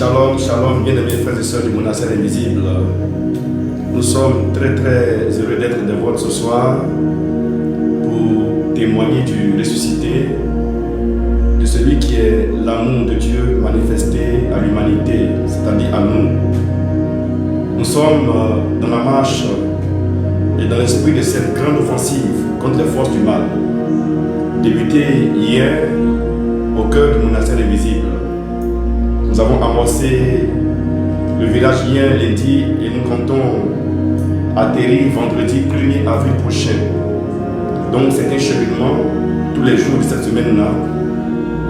Shalom, shalom, bien-aimés frères et sœurs du monastère invisible. Nous sommes très heureux d'être de votre ce soir pour témoigner du ressuscité, de celui qui est l'amour de Dieu manifesté à l'humanité, c'est-à-dire à nous. Nous sommes dans la marche et dans l'esprit de cette grande offensive contre les forces du mal, débutée hier au cœur du monastère invisible. Nous avons amorcé le village hier lundi et nous comptons atterrir vendredi 1er avril prochain. Donc c'est un cheminement tous les jours de cette semaine-là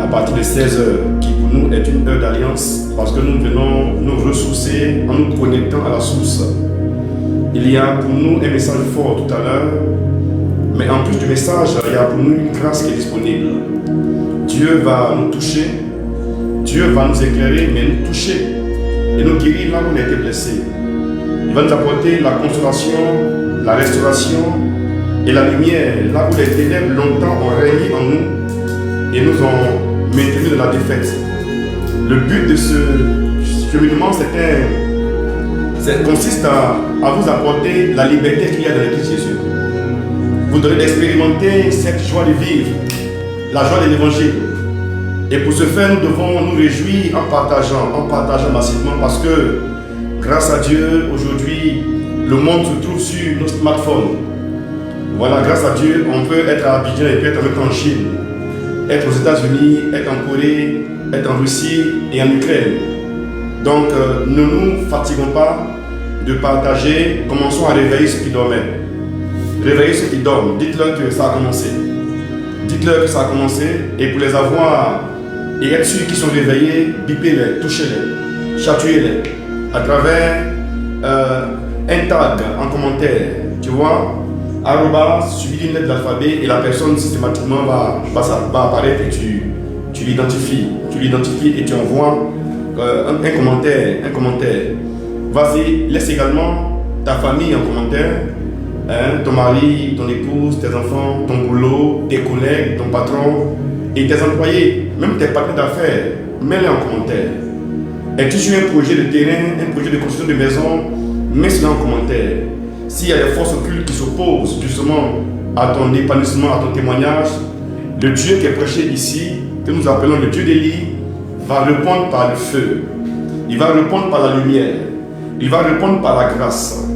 à partir de 16h qui pour nous est une heure d'alliance parce que nous venons nous ressourcer en nous connectant à la source. Il y a pour nous un message fort tout à l'heure, mais en plus du message, il y a pour nous une grâce qui est disponible. Dieu va nous toucher. Dieu va nous éclairer, mais nous toucher et nous guérir là où on a été blessés. Il va nous apporter la consolation, la restauration et la lumière là où les ténèbres longtemps ont régné en nous et nous ont maintenus dans la défaite. Le but de ce cheminement, consiste à vous apporter la liberté qu'il y a dans le Christ Jésus. Vous devez expérimenter cette joie de vivre, la joie de l'évangile. Et pour ce faire, nous devons nous réjouir en partageant massivement parce que, grâce à Dieu, aujourd'hui, le monde se trouve sur nos smartphones. Voilà, grâce à Dieu, on peut être à Abidjan et puis être en Chine, être aux États-Unis, être en Corée, être en Russie et en Ukraine. Donc, ne nous fatiguons pas de partager, commençons à réveiller ceux qui dormaient. Réveillez ceux qui dorment, dites-leur que ça a commencé. Dites-leur que ça a commencé et pour les avoir et être sûr qu'ils sont réveillés, bipez-les, touchez-les. châtuez-les à travers un tag en commentaire, tu vois, arrobas, suivi d'une lettre de l'alphabet et la personne systématiquement va apparaître et tu l'identifies et tu envoies un commentaire. Vas-y, laisse également ta famille en commentaire, hein, ton mari, ton épouse, tes enfants, ton boulot, tes collègues, ton patron et tes employés, même tes partenaires d'affaires, mets-les en commentaire. Es-tu sur un projet de terrain, un projet de construction de maison, mets cela en commentaire. S'il y a des forces occultes qui s'opposent justement à ton épanouissement, à ton témoignage, le Dieu qui est prêché ici, que nous appelons le Dieu d'Élie, va répondre par le feu. Il va répondre par la lumière. Il va répondre par la grâce.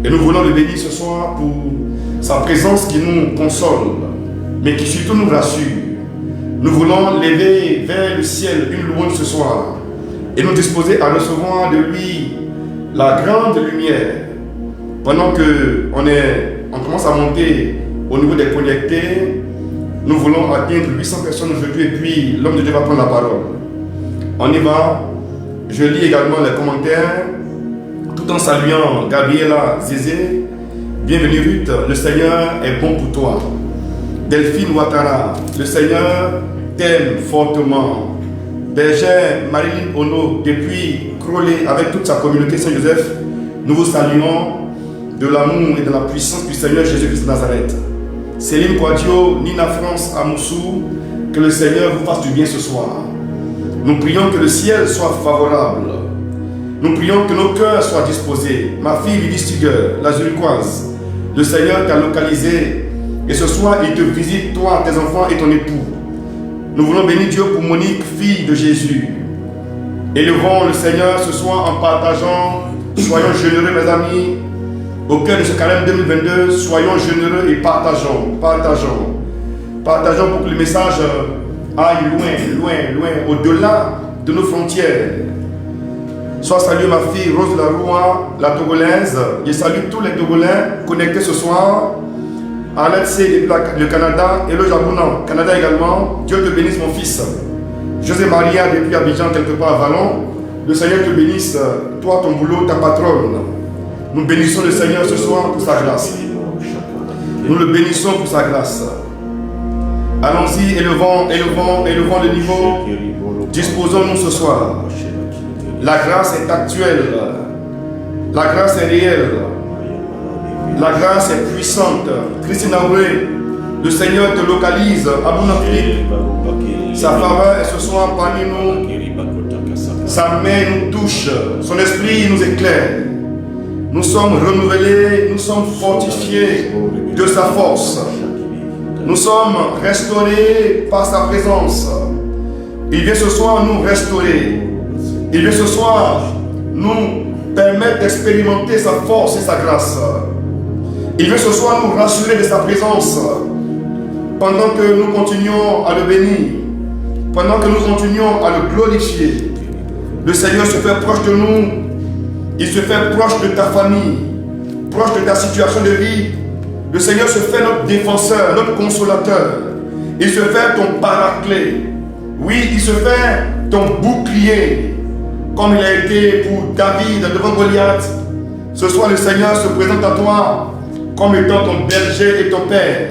Et nous voulons le bénir ce soir pour sa présence qui nous console, mais qui surtout nous rassure. Nous voulons lever vers le ciel une louange ce soir et nous disposer à recevoir de lui la grande lumière. Pendant qu'on commence à monter au niveau des connectés, nous voulons atteindre 800 personnes aujourd'hui et puis l'homme de Dieu va prendre la parole. On y va. Je lis également les commentaires tout en saluant Gabriela Zézé. Bienvenue Ruth, le Seigneur est bon pour toi. Delphine Ouattara, le Seigneur t'aime fortement. Bergère Marilyn Ono, depuis Crolé avec toute sa communauté Saint-Joseph, nous vous saluons de l'amour et de la puissance du Seigneur Jésus-Christ de Nazareth. Céline Quadio, Nina France à Moussou, que le Seigneur vous fasse du bien ce soir. Nous prions que le ciel soit favorable. Nous prions que nos cœurs soient disposés. Ma fille Lydie Stiger, la Zurichoise, le Seigneur t'a localisé et ce soir il te visite, toi, tes enfants et ton époux. Nous voulons bénir Dieu pour Monique, fille de Jésus. Élevons le Seigneur ce soir en partageant. Soyons généreux, mes amis. Au cœur de ce carême 2022, soyons généreux et partageons. Partageons pour que le message aille loin, au-delà de nos frontières. Sois salué ma fille Rose Laroua, la Togolaise. Je salue tous les Togolais connectés ce soir. Arlette C depuis le Canada et le Japon, Canada également. Dieu te bénisse mon fils. José Maria depuis Abidjan, quelque part à Vallon. Le Seigneur te bénisse, toi, ton boulot, ta patronne. Nous bénissons le Seigneur ce soir pour sa grâce. Nous le bénissons pour sa grâce. Allons-y, élevons le niveau. Disposons-nous ce soir. La grâce est actuelle. La grâce est réelle. La grâce est puissante. Christine Aoué, le Seigneur te localise à Bounafrique. Sa faveur est ce soir parmi nous. Sa main nous touche. Son esprit nous éclaire. Nous sommes renouvelés, nous sommes fortifiés de sa force. Nous sommes restaurés par sa présence. Il vient ce soir nous restaurer. Il vient ce soir nous permettre d'expérimenter sa force et sa grâce. Il vient ce soir nous rassurer de sa présence. Pendant que nous continuons à le bénir, pendant que nous continuons à le glorifier, le Seigneur se fait proche de nous. Il se fait proche de ta famille, proche de ta situation de vie. Le Seigneur se fait notre défenseur, notre consolateur. Il se fait ton paraclet. Oui, il se fait ton bouclier. Comme il a été pour David devant Goliath. Ce soir, le Seigneur se présente à toi comme étant ton berger et ton père.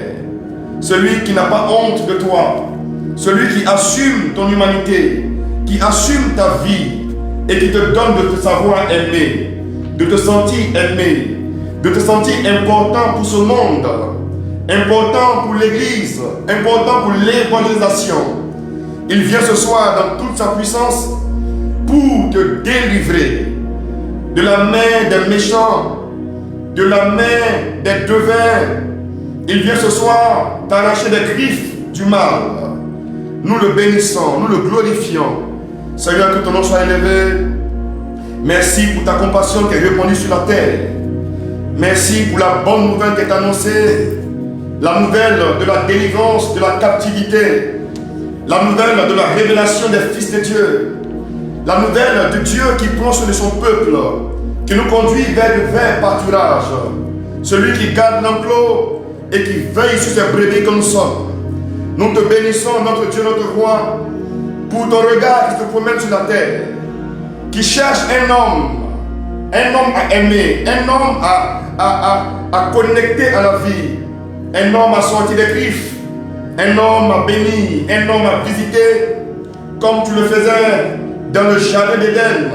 Celui qui n'a pas honte de toi. Celui qui assume ton humanité, qui assume ta vie et qui te donne de te savoir aimer, de te sentir aimé, de te sentir important pour ce monde, important pour l'église, important pour l'évangélisation. Il vient ce soir dans toute sa puissance pour te délivrer de la main des méchants, de la main des devins. Il vient ce soir t'arracher des griffes du mal. Nous le bénissons, nous le glorifions. Seigneur, que ton nom soit élevé. Merci pour ta compassion qui est répandue sur la terre. Merci pour la bonne nouvelle qui est annoncée. La nouvelle de la délivrance de la captivité. La nouvelle de la révélation des fils de Dieu. La nouvelle de Dieu qui prend soin de son peuple, qui nous conduit vers le vrai pâturage. Celui qui garde l'enclos et qui veille sur ses brebis que nous sommes. Nous te bénissons, notre Dieu, notre roi, pour ton regard qui se promène sur la terre, qui cherche un homme à aimer, un homme à connecter à la vie, un homme à sortir des griffes, un homme à bénir, un homme à visiter, comme tu le faisais dans le jardin d'Éden.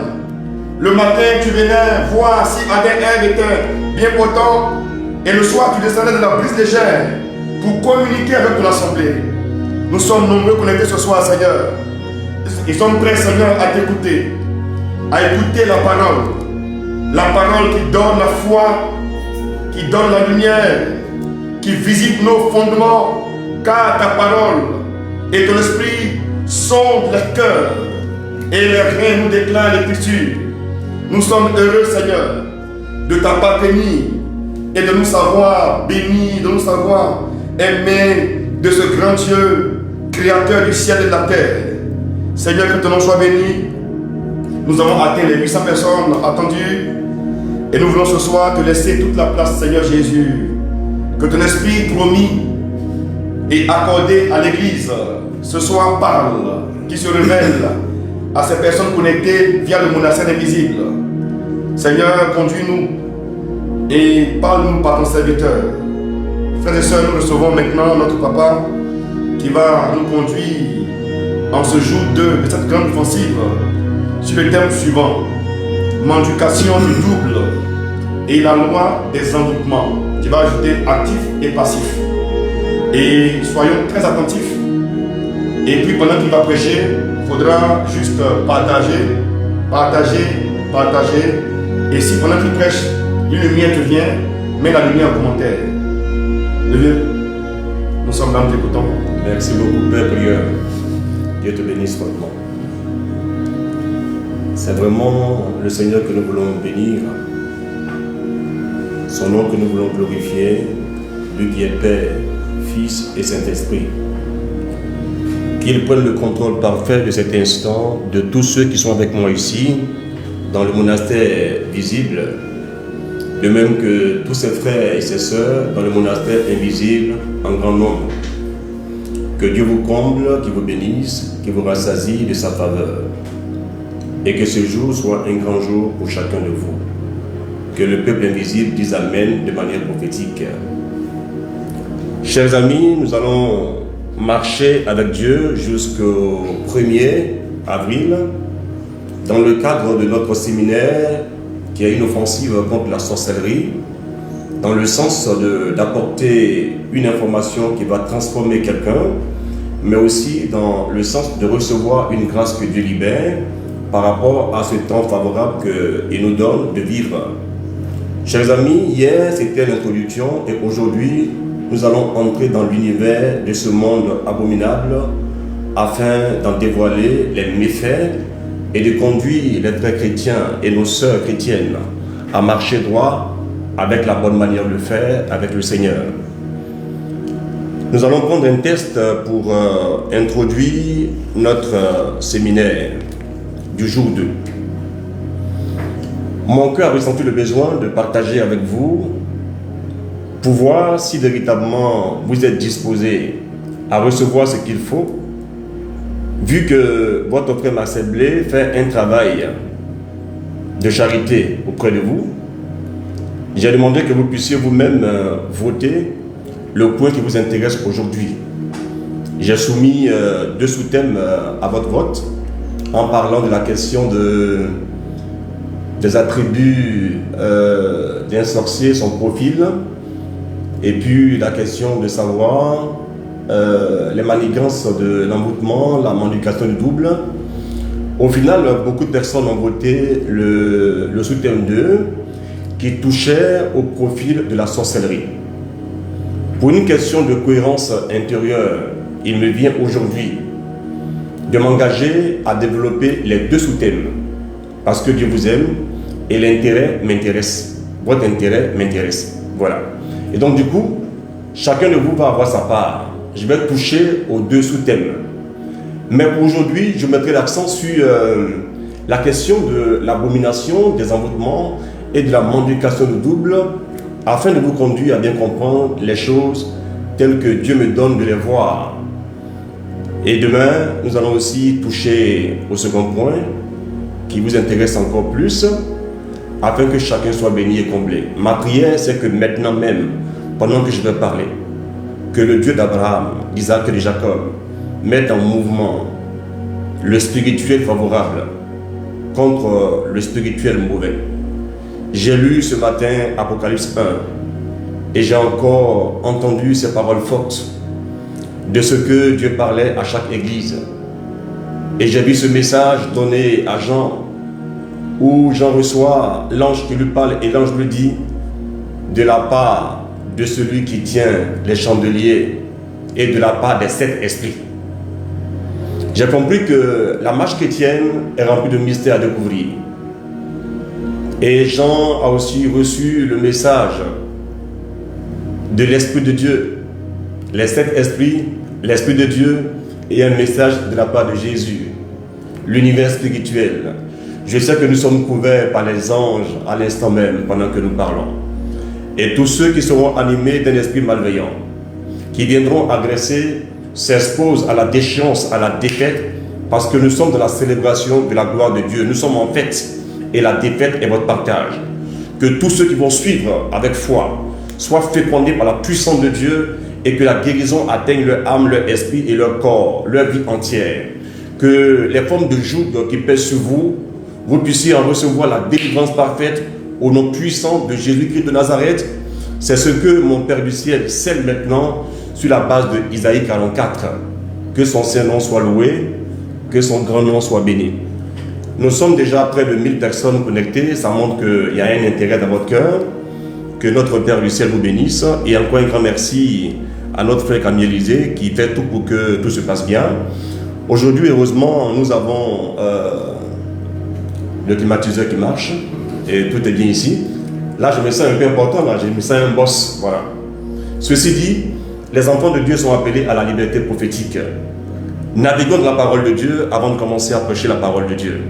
Le matin, tu venais voir si Adam et Ève étaient bien portants, et le soir, tu descendais de la brise légère pour communiquer avec ton assemblée. Nous sommes nombreux connectés ce soir, Seigneur. Ils sont prêts, Seigneur, à t'écouter, à écouter la parole qui donne la foi, qui donne la lumière, qui visite nos fondements, car ta parole et ton esprit sondent les cœurs et les reins nous déclarent l'écriture. Nous sommes heureux, Seigneur, de t'appartenir et de nous savoir bénis, de nous savoir aimer de ce grand Dieu, créateur du ciel et de la terre. Seigneur, que ton nom soit béni. Nous avons atteint les 800 personnes attendues et nous voulons ce soir te laisser toute la place, Seigneur Jésus. Que ton esprit promis et accordé à l'église ce soir parle, qui se révèle à ces personnes connectées via le monastère invisible. Seigneur, conduis-nous et parle-nous par ton serviteur. Frères et sœurs, nous recevons maintenant notre papa qui va nous conduire en ce jour 2 de cette grande offensive sur le thème suivant: mendication du double et la loi des envoûtements. Qui va ajouter actif et passif. Et soyons très attentifs. Et puis pendant qu'il va prêcher, il faudra juste partager. Et si pendant qu'il prêche, une lumière te vient, mets la lumière en commentaire. Le vieux, nous sommes là, nous t'écoutons. Merci beaucoup, Père Prieur. Dieu te bénisse fortement. C'est vraiment le Seigneur que nous voulons bénir. Son nom que nous voulons glorifier, lui qui est Père, Fils et Saint-Esprit. Qu'il prenne le contrôle parfait de cet instant de tous ceux qui sont avec moi ici, dans le monastère visible, de même que tous ses frères et ses sœurs dans le monastère invisible en grand nombre. Que Dieu vous comble, qu'il vous bénisse, qu'il vous rassasie de sa faveur. Et que ce jour soit un grand jour pour chacun de vous. Que le peuple invisible dise Amen de manière prophétique. Chers amis, nous allons marcher avec Dieu jusqu'au 1er avril dans le cadre de notre séminaire qui est une offensive contre la sorcellerie, dans le sens d'apporter une information qui va transformer quelqu'un, mais aussi dans le sens de recevoir une grâce que Dieu libère par rapport à ce temps favorable qu'il nous donne de vivre. Chers amis, hier c'était l'introduction et aujourd'hui nous allons entrer dans l'univers de ce monde abominable afin d'en dévoiler les méfaits et de conduire les frères chrétiens et nos sœurs chrétiennes à marcher droit avec la bonne manière de le faire avec le Seigneur. Nous allons prendre un texte pour introduire notre séminaire du jour 2. Mon cœur a ressenti le besoin de partager avec vous pour voir si véritablement vous êtes disposés à recevoir ce qu'il faut, vu que votre frère Marcel Blé fait un travail de charité auprès de vous. J'ai demandé que vous puissiez vous-même voter le point qui vous intéresse aujourd'hui. J'ai soumis 2 sous-thèmes à votre vote en parlant de la question des attributs d'un sorcier, son profil, et puis la question de savoir les manigances de l'envoûtement, la mendication du double. Au final, beaucoup de personnes ont voté le sous-thème 2 qui touchait au profil de la sorcellerie. Pour une question de cohérence intérieure, il me vient aujourd'hui de m'engager à développer les 2 sous-thèmes parce que Dieu vous aime et l'intérêt m'intéresse. Votre intérêt m'intéresse. Voilà. Et donc du coup, chacun de vous va avoir sa part. Je vais toucher aux 2 sous-thèmes. Mais pour aujourd'hui, je mettrai l'accent sur la question de l'abomination, des envoûtements et de la mendication du double afin de vous conduire à bien comprendre les choses telles que Dieu me donne de les voir. Et demain, nous allons aussi toucher au second point qui vous intéresse encore plus, afin que chacun soit béni et comblé. Ma prière, c'est que maintenant même, pendant que je vais parler, que le Dieu d'Abraham, d'Isaac et de Jacob mette en mouvement le spirituel favorable contre le spirituel mauvais. J'ai lu ce matin Apocalypse 1 et j'ai encore entendu ces paroles fortes de ce que Dieu parlait à chaque église. Et j'ai vu ce message donné à Jean, où Jean reçoit l'ange qui lui parle et l'ange lui dit de la part de celui qui tient les chandeliers et de la part des 7 esprits. J'ai compris que la marche chrétienne est remplie de mystères à découvrir. Et Jean a aussi reçu le message de l'Esprit de Dieu. Les 7 esprits, l'Esprit de Dieu et un message de la part de Jésus. L'univers spirituel. Je sais que nous sommes couverts par les anges à l'instant même pendant que nous parlons. Et tous ceux qui seront animés d'un esprit malveillant, qui viendront agresser, s'exposent à la déchéance, à la défaite, parce que nous sommes dans la célébration de la gloire de Dieu. Nous sommes en fête et la défaite est votre partage. Que tous ceux qui vont suivre avec foi soient fécondés par la puissance de Dieu et que la guérison atteigne leur âme, leur esprit et leur corps, leur vie entière. Que les formes de joug qui pèsent sur vous, vous puissiez en recevoir la délivrance parfaite au nom puissant de Jésus-Christ de Nazareth. C'est ce que mon Père du ciel scelle maintenant sur la base de Isaïe 44. Que son Saint-Nom soit loué, que son grand nom soit béni. Nous sommes déjà près de 1000 personnes connectées, ça montre qu'il y a un intérêt dans votre cœur. Que notre Père du ciel vous bénisse. Et encore un grand merci à notre frère Camille Élisée qui fait tout pour que tout se passe bien. Aujourd'hui, heureusement, nous avons le climatiseur qui marche et tout est bien ici. Là, je me sens un peu important, là, je me sens un boss. Voilà. Ceci dit, les enfants de Dieu sont appelés à la liberté prophétique. Naviguons dans la parole de Dieu avant de commencer à prêcher la parole de Dieu.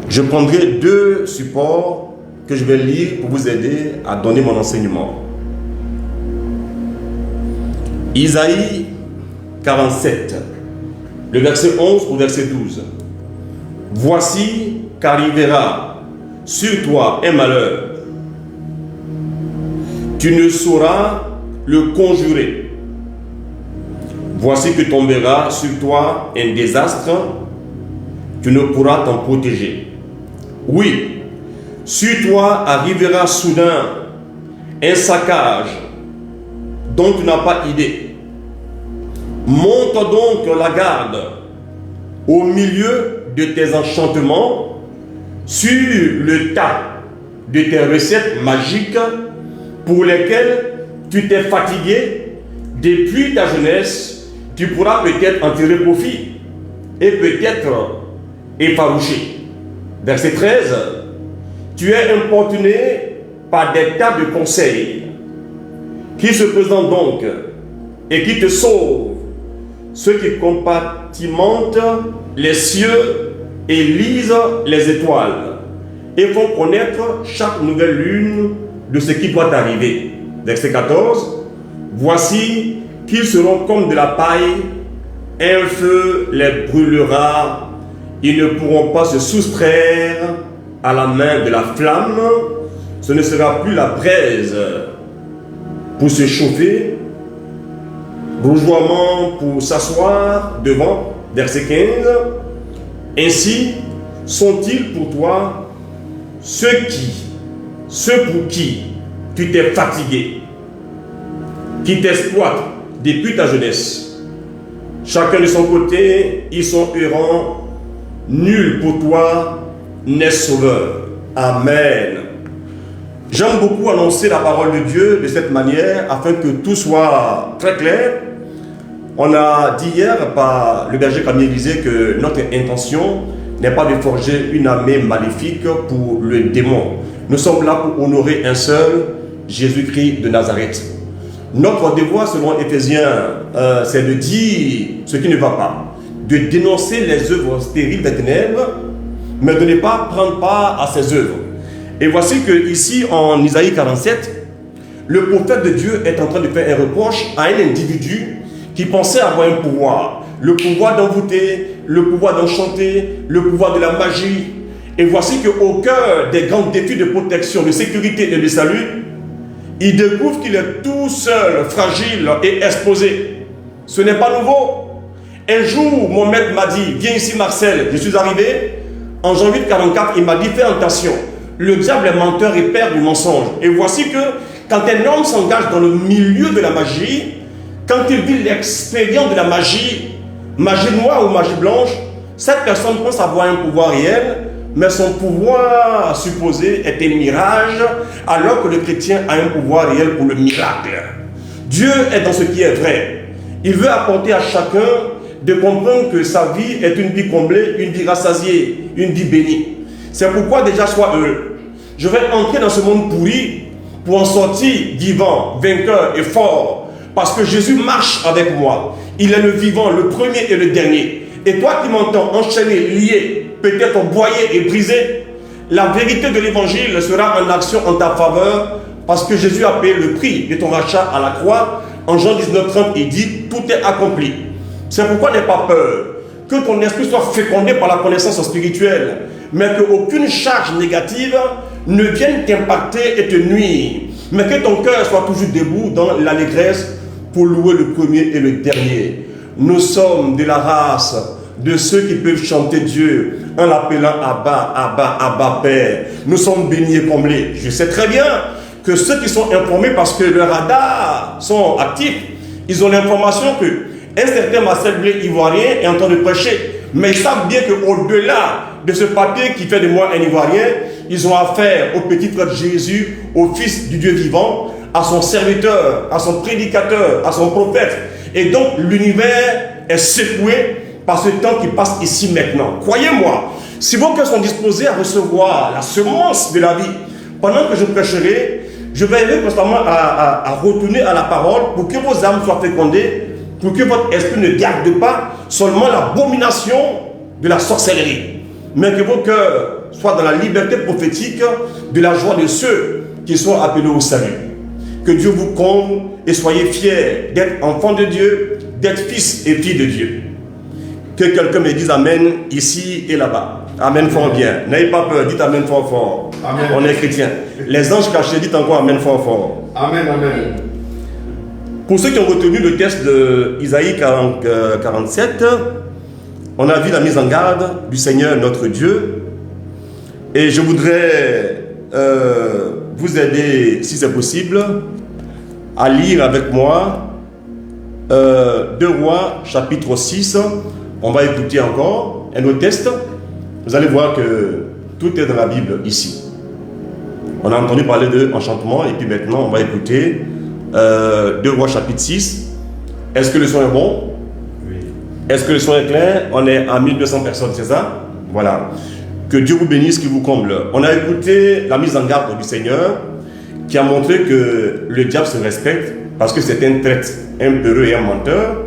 Je prendrai 2 supports que je vais lire pour vous aider à donner mon enseignement. Isaïe 47, le verset 11 au verset 12. Voici qu'arrivera sur toi un malheur. Tu ne sauras le conjurer. Voici que tombera sur toi un désastre. Tu ne pourras t'en protéger. Oui, sur toi arrivera soudain un saccage dont tu n'as pas idée. Monte donc la garde au milieu de tes enchantements, sur le tas de tes recettes magiques pour lesquelles tu t'es fatigué depuis ta jeunesse. Tu pourras peut-être en tirer profit et peut-être effarouché. Verset 13. Tu es importuné par des tas de conseils qui se présentent donc et qui te sauvent, ceux qui compartimentent les cieux et lisent les étoiles et font connaître chaque nouvelle lune de ce qui doit arriver. Verset 14. Voici qu'ils seront comme de la paille, un feu les brûlera, ils ne pourront pas se soustraire à la main de la flamme, ce ne sera plus la braise pour se chauffer, bourgeoisement pour s'asseoir devant. Verset 15. Ainsi sont-ils pour toi ceux pour qui tu t'es fatigué, qui t'exploitent depuis ta jeunesse. Chacun de son côté, ils sont errants, nul pour toi n'est sauveur. Amen. J'aime beaucoup annoncer la parole de Dieu de cette manière afin que tout soit très clair. On a dit hier par le berger Camille Élisée que notre intention n'est pas de forger une armée maléfique pour le démon. Nous sommes là pour honorer un seul, Jésus-Christ de Nazareth. Notre devoir, selon Éphésiens, c'est de dire ce qui ne va pas, de dénoncer les œuvres stériles des ténèbres, mais de ne pas prendre part à ces œuvres. Et voici que ici, en Isaïe 47, le prophète de Dieu est en train de faire un reproche à un individu qui pensait avoir un pouvoir, le pouvoir d'envoûter, le pouvoir d'enchanter, le pouvoir de la magie. Et voici qu'au cœur des grands défis de protection, de sécurité et de salut, il découvre qu'il est tout seul, fragile et exposé. Ce n'est pas nouveau. Un jour, mon maître m'a dit, viens ici Marcel, je suis arrivé. En janvier 1944, il m'a dit, fais attention. Le diable est menteur et père du mensonge. Et voici que quand un homme s'engage dans le milieu de la magie, quand il vit l'expérience de la magie, magie noire ou magie blanche, cette personne pense avoir un pouvoir réel, mais son pouvoir supposé est un mirage, alors que le chrétien a un pouvoir réel pour le miracle. Dieu est dans ce qui est vrai. Il veut apporter à chacun de comprendre que sa vie est une vie comblée, une vie rassasiée, une vie bénie. C'est pourquoi déjà sois heureux. Je vais entrer dans ce monde pourri pour en sortir vivant, vainqueur et fort. Parce que Jésus marche avec moi. Il est le vivant, le premier et le dernier. Et toi qui m'entends enchaîné, lié, peut-être broyé et brisé, la vérité de l'évangile sera en action en ta faveur parce que Jésus a payé le prix de ton rachat à la croix. En Jean 19:30, il dit, tout est accompli. C'est pourquoi n'aie pas peur. Que ton esprit soit fécondé par la connaissance spirituelle, mais qu'aucune charge négative ne vienne t'impacter et te nuire. Mais que ton cœur soit toujours debout dans l'allégresse pour louer le premier et le dernier. Nous sommes de la race de ceux qui peuvent chanter Dieu en l'appelant Abba, Abba, Abba, Père. Nous sommes bénis et comblés. Je sais très bien que ceux qui sont informés parce que leurs radars sont actifs, ils ont l'information que un certain Marcel Blé Ivoirien est en train de prêcher. Mais ils savent bien qu'au-delà de ce papier qui fait de moi un Ivoirien, ils ont affaire au petit frère Jésus, au Fils du Dieu vivant, à son serviteur, à son prédicateur, à son prophète. Et donc l'univers est secoué par ce temps qui passe ici maintenant. Croyez-moi, si vos cœurs sont disposés à recevoir la semence de la vie, pendant que je prêcherai, je vais aider constamment à retourner à la parole pour que vos âmes soient fécondées, pour que votre esprit ne garde pas seulement l'abomination de la sorcellerie, mais que vos cœurs soient dans la liberté prophétique de la joie de ceux qui sont appelés au salut. Que Dieu vous comble et soyez fiers d'être enfants de Dieu, d'être fils et filles de Dieu. Que quelqu'un me dise Amen ici et là-bas. Amen fort bien. N'ayez pas peur, dites Amen fort fort. Amen. On est chrétiens. Les anges cachés, dites encore Amen fort fort. Amen, amen. Pour ceux qui ont retenu le texte de Isaïe 47, on a vu la mise en garde du Seigneur notre Dieu. Et je voudrais vous aider, si c'est possible, à lire avec moi 2 Rois chapitre 6. On va écouter encore un autre texte. Vous allez voir que tout est dans la Bible ici. On a entendu parler de enchantement et puis maintenant on va écouter 2 Rois chapitre 6. Est-ce que le son est bon? Oui. Est-ce que le son est clair? On est à 1200 personnes, c'est ça? Voilà. Que Dieu vous bénisse, qu'il vous comble. On a écouté la mise en garde du Seigneur qui a montré que le diable se respecte parce que c'est un traître, un peureux et un menteur.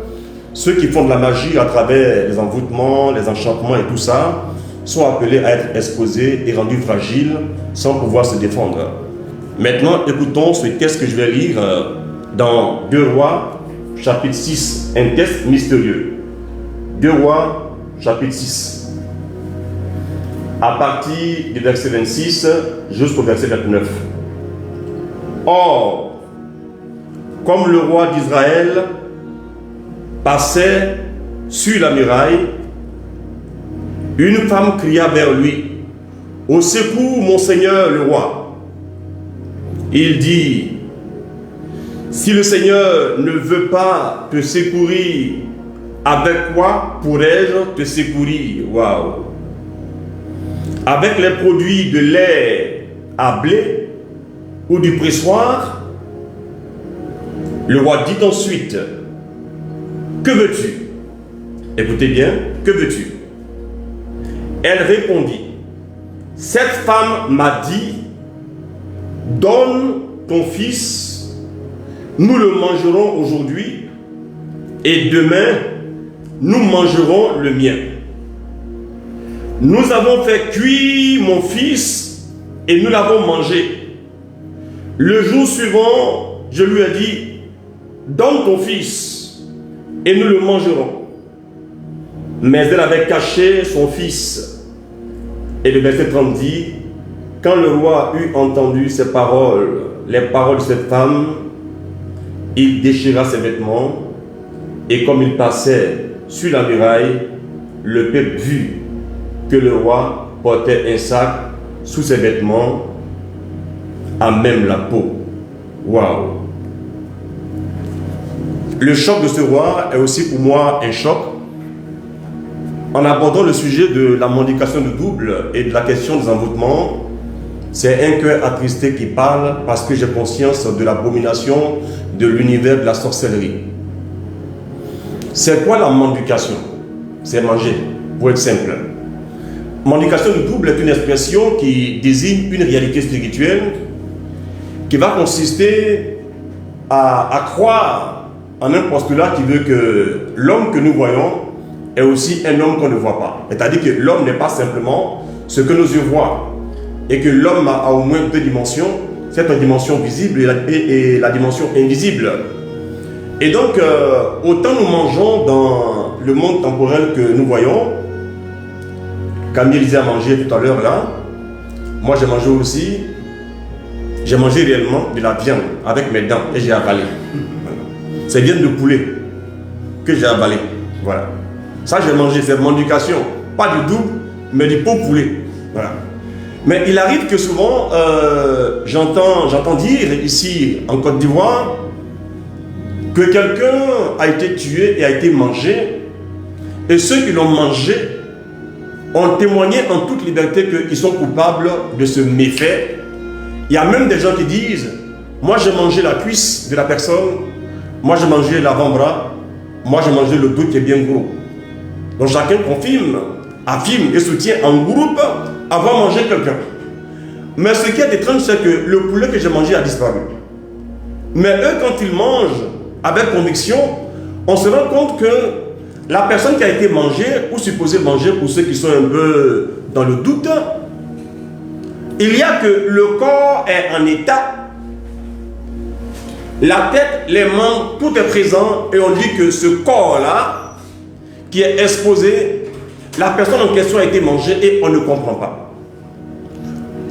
Ceux qui font de la magie à travers les envoûtements, les enchantements et tout ça sont appelés à être exposés et rendus fragiles sans pouvoir se défendre. Maintenant, écoutons ce texte que je vais lire dans 2 Rois, chapitre 6, un texte mystérieux. 2 Rois, chapitre 6. À partir du verset 26 jusqu'au verset 29. Or, comme le roi d'Israël passait sur la muraille, une femme cria vers lui, « Au secours, mon Seigneur le roi !» Il dit, « Si le Seigneur ne veut pas te secourir, avec quoi pourrais-je te secourir ?» Waouh! Avec les produits de lait à blé ou du pressoir? Le roi dit ensuite, « Que veux-tu » Écoutez bien, « Que veux-tu » Elle répondit, « Cette femme m'a dit, donne ton fils, nous le mangerons aujourd'hui, et demain, nous mangerons le mien. Nous avons fait cuire mon fils, et nous l'avons mangé. Le jour suivant, je lui ai dit, donne ton fils, et nous le mangerons. mais elle avait caché son fils. Et le verset 30 dit, quand le roi eut entendu ces paroles, les paroles de cette femme, il déchira ses vêtements, et comme il passait sur la muraille, le peuple vit que le roi portait un sac sous ses vêtements, à même la peau. Waouh! Le choc de ce roi est aussi pour moi un choc. En abordant le sujet de la mendication de double et de la question des envoûtements, c'est un cœur attristé qui parle parce que j'ai conscience de l'abomination de l'univers de la sorcellerie. C'est quoi la mendication? C'est manger, pour être simple. Mendication de double est une expression qui désigne une réalité spirituelle qui va consister à croire en un postulat qui veut que l'homme que nous voyons est aussi un homme qu'on ne voit pas. C'est-à-dire que l'homme n'est pas simplement ce que nos yeux voient, et que l'homme a au moins deux dimensions, cette dimension visible et la dimension invisible. Et donc, autant nous mangeons dans le monde temporel que nous voyons, Camille disait à manger tout à l'heure là, moi j'ai mangé aussi, j'ai mangé réellement de la viande avec mes dents et j'ai avalé. C'est viande de poulet que j'ai avalé. Voilà. Ça j'ai mangé, c'est mendication. Pas du double, mais du pot poulet. Voilà. Mais il arrive que souvent, j'entends dire ici en Côte d'Ivoire que quelqu'un a été tué et a été mangé, et ceux qui l'ont mangé ont témoigné en toute liberté qu'ils sont coupables de ce méfait. Il y a même des gens qui disent, moi j'ai mangé la cuisse de la personne, moi j'ai mangé l'avant-bras, moi j'ai mangé le dos qui est bien gros. Donc chacun confirme, affirme et soutient en groupe avoir mangé quelqu'un. Mais ce qui est étrange, c'est que le poulet que j'ai mangé a disparu. Mais eux, quand ils mangent avec conviction, on se rend compte que la personne qui a été mangée, ou supposée manger pour ceux qui sont un peu dans le doute, il y a que le corps est en état, la tête, les membres, tout est présent, et on dit que ce corps-là, qui est exposé, la personne en question a été mangée et on ne comprend pas.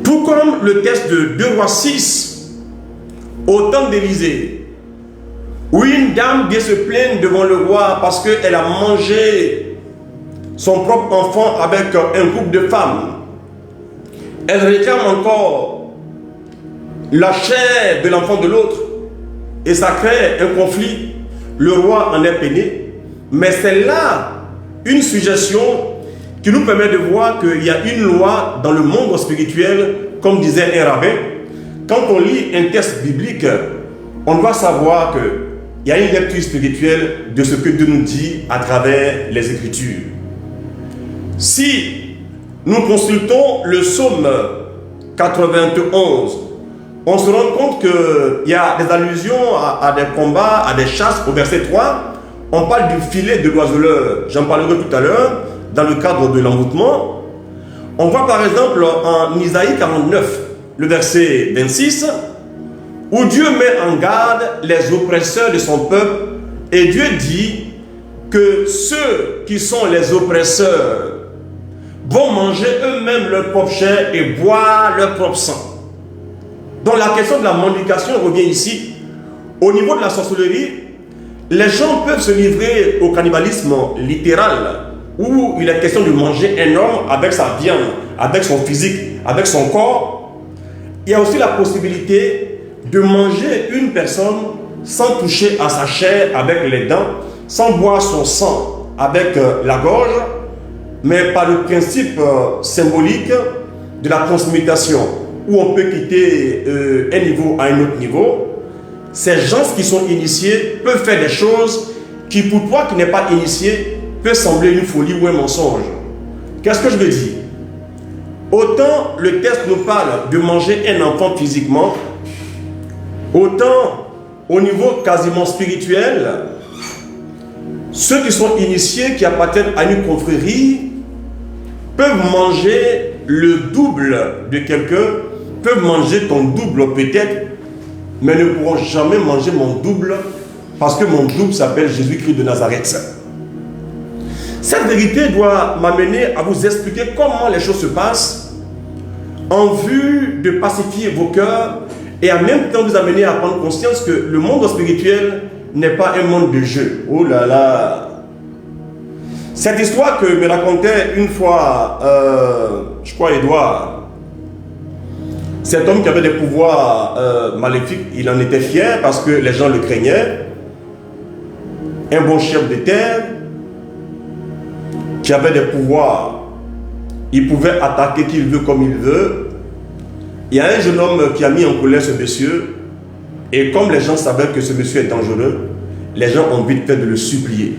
Tout comme le texte de 2 Rois 6, au temps d'Élysée, où une dame vient se plaindre devant le roi parce qu'elle a mangé son propre enfant avec un groupe de femmes. Elle réclame encore la chair de l'enfant de l'autre et ça crée un conflit. Le roi en est peiné, mais c'est là une suggestion qui nous permet de voir qu'il y a une loi dans le monde spirituel, comme disait un rabbin. Quand on lit un texte biblique, on doit savoir qu'il y a une lecture spirituelle de ce que Dieu nous dit à travers les Écritures. Si nous consultons le psaume 91, on se rend compte qu'il y a des allusions à des combats, à des chasses. Au verset 3, on parle du filet de l'oiseleur. J'en parlerai tout à l'heure dans le cadre de l'envoûtement. On voit par exemple en Isaïe 49, le verset 26, où Dieu met en garde les oppresseurs de son peuple, et Dieu dit que ceux qui sont les oppresseurs vont manger eux-mêmes leur propre chair et boire leur propre sang. Donc la question de la mendication revient ici. Au niveau de la sorcellerie, les gens peuvent se livrer au cannibalisme littéral, où il est question de manger un homme avec sa viande, avec son physique, avec son corps. Il y a aussi la possibilité de manger une personne sans toucher à sa chair avec les dents, sans boire son sang avec la gorge, mais par le principe symbolique de la transmutation, où on peut quitter un niveau à un autre niveau. Ces gens qui sont initiés peuvent faire des choses qui, pour toi qui n'es pas initié, peut sembler une folie ou un mensonge. Qu'est-ce que je veux dire? Autant le texte nous parle de manger un enfant physiquement, autant au niveau quasiment spirituel, ceux qui sont initiés, qui appartiennent à une confrérie, peuvent manger le double de quelqu'un, peuvent manger ton double peut-être, mais ne pourront jamais manger mon double, parce que mon double s'appelle Jésus-Christ de Nazareth. Cette vérité doit m'amener à vous expliquer comment les choses se passent en vue de pacifier vos cœurs et en même temps vous amener à prendre conscience que le monde spirituel n'est pas un monde de jeu. Oh là là! Cette histoire que me racontait une fois, je crois Édouard, cet homme qui avait des pouvoirs maléfiques, il en était fier parce que les gens le craignaient. Un bon chef de terre qui avait des pouvoirs, il pouvait attaquer qui il veut comme il veut. Il y a un jeune homme qui a mis en colère ce monsieur, et comme les gens savaient que ce monsieur est dangereux, les gens ont vite fait de le supplier.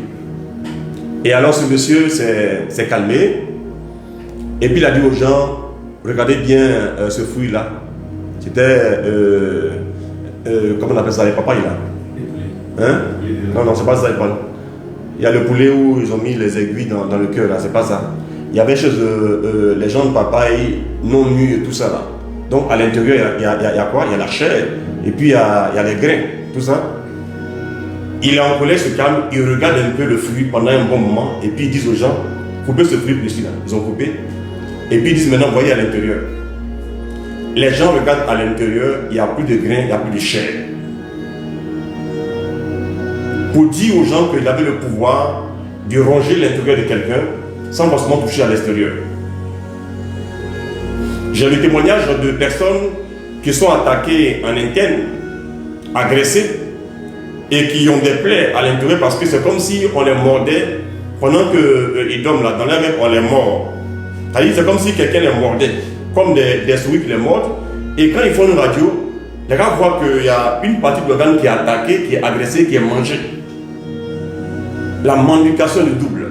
Et alors ce monsieur s'est calmé, et puis il a dit aux gens, regardez bien ce fruit-là. C'était, comment on appelle ça, les papayes là? Hein? Non, non, c'est pas ça, il y a le poulet où ils ont mis les aiguilles dans le cœur là, c'est pas ça. Il y avait chez les gens de papaye non mûrs et tout ça là. Donc à l'intérieur, il y a quoi? Il y a la chair, et puis il y a les grains, tout ça. Il est en colère, se calme, il regarde un peu le fruit pendant un bon moment, et puis ils disent aux gens, coupez ce fruit plus là. Ils ont coupé, et puis ils disent maintenant, voyez à l'intérieur. Les gens regardent à l'intérieur, il n'y a plus de grains, il n'y a plus de chair. Pour dire aux gens qu'il avait le pouvoir de ronger l'intérieur de quelqu'un sans forcément toucher à l'extérieur. J'ai le témoignage de personnes qui sont attaquées en interne, agressées, et qui ont des plaies à l'intérieur parce que c'est comme si on les mordait pendant qu'ils dorment là, dans l'air même on les mord. C'est comme si quelqu'un les mordait, comme des souris qui les mordent. Et quand ils font une radio, les gars voient qu'il y a une partie de l'organe qui est attaquée, qui est agressée, qui est mangée. La manducation du double.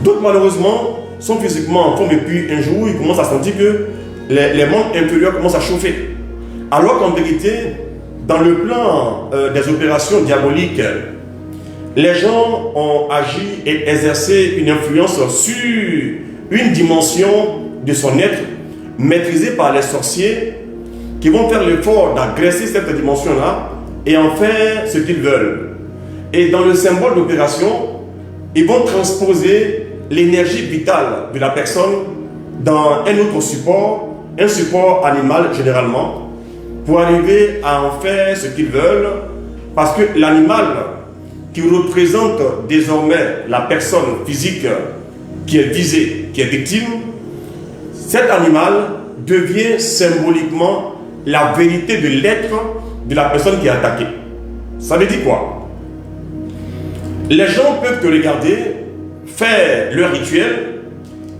D'autres malheureusement sont physiquement en forme et puis un jour ils commencent à sentir que les membres inférieurs commencent à chauffer. Alors qu'en vérité, dans le plan des opérations diaboliques, les gens ont agi et exercé une influence sur une dimension de son être maîtrisée par les sorciers qui vont faire l'effort d'agresser cette dimension-là et en faire ce qu'ils veulent. Et dans le symbole d'opération, ils vont transposer l'énergie vitale de la personne dans un autre support, un support animal généralement, pour arriver à en faire ce qu'ils veulent, parce que l'animal qui représente désormais la personne physique qui est visée, qui est victime, cet animal devient symboliquement la vérité de l'être de la personne qui est attaquée. Ça veut dire quoi? Les gens peuvent te regarder, faire leur rituel,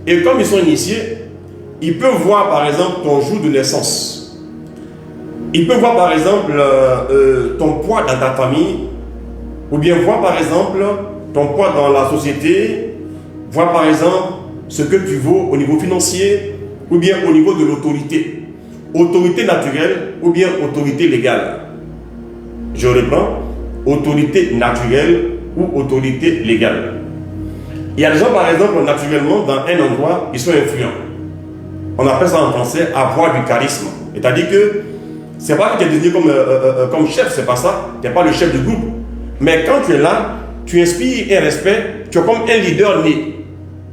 et comme ils sont initiés, ils peuvent voir par exemple ton jour de naissance. Ils peuvent voir par exemple ton poids dans ta famille, ou bien voir par exemple ton poids dans la société, voir par exemple ce que tu vaux au niveau financier, ou bien au niveau de l'autorité. Autorité naturelle ou bien autorité légale. Je reprends, autorité naturelle ou autorité légale. Il y a des gens par exemple naturellement dans un endroit, ils sont influents. On appelle ça en français avoir du charisme. C'est-à-dire que c'est pas que tu es désigné comme chef, c'est pas ça. Tu n'es pas le chef du groupe. Mais quand tu es là, tu inspires un respect, tu es comme un leader né.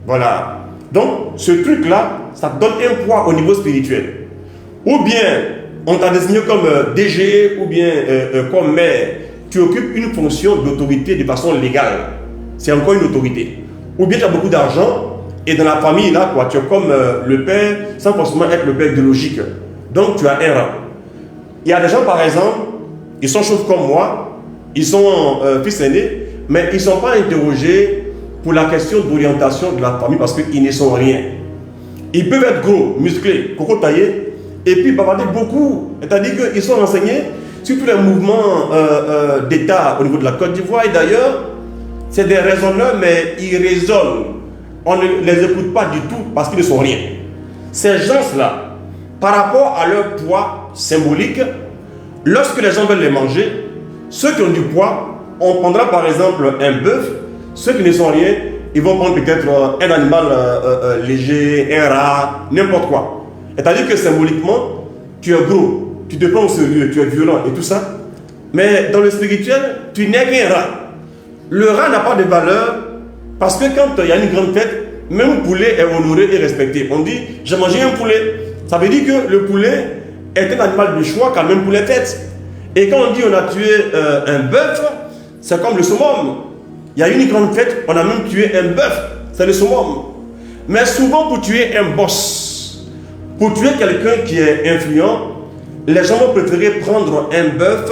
Voilà. Donc ce truc-là, ça te donne un poids au niveau spirituel. Ou bien on t'a désigné comme DG ou bien comme maire. Tu occupes une fonction d'autorité de façon légale. C'est encore une autorité. Ou bien tu as beaucoup d'argent et dans la famille, là, quoi, tu es comme le père sans forcément être le père biologique. Donc tu as un rang. Il y a des gens, par exemple, ils sont chauds comme moi, ils sont fils aînés, mais ils ne sont pas interrogés pour la question d'orientation de la famille parce qu'ils ne sont rien. Ils peuvent être gros, musclés, coco taillés, et puis bavarder beaucoup. C'est-à-dire qu'ils sont renseignés sur tous les mouvements d'État au niveau de la Côte d'Ivoire. Et d'ailleurs, c'est des raisonneurs, mais ils raisonnent. On ne les écoute pas du tout parce qu'ils ne sont rien. Ces gens-là, par rapport à leur poids symbolique, lorsque les gens veulent les manger, ceux qui ont du poids, on prendra par exemple un bœuf. Ceux qui ne sont rien, ils vont prendre peut-être un animal léger, un rat, n'importe quoi. C'est-à-dire que symboliquement, tu es gros, tu te prends au sérieux, tu es violent et tout ça. Mais dans le spirituel, tu n'es qu'un rat. Le rat n'a pas de valeur Parce que quand il y a une grande fête, même le poulet est honoré et respecté. On dit, j'ai mangé un poulet. Ça veut dire que le poulet est un animal de choix quand même pour les fêtes. Et quand on dit on a tué un bœuf, c'est comme le summum. Il y a une grande fête, on a même tué un bœuf. C'est le summum. Mais souvent pour tuer un boss, pour tuer quelqu'un qui est influent, les gens vont préférer prendre un bœuf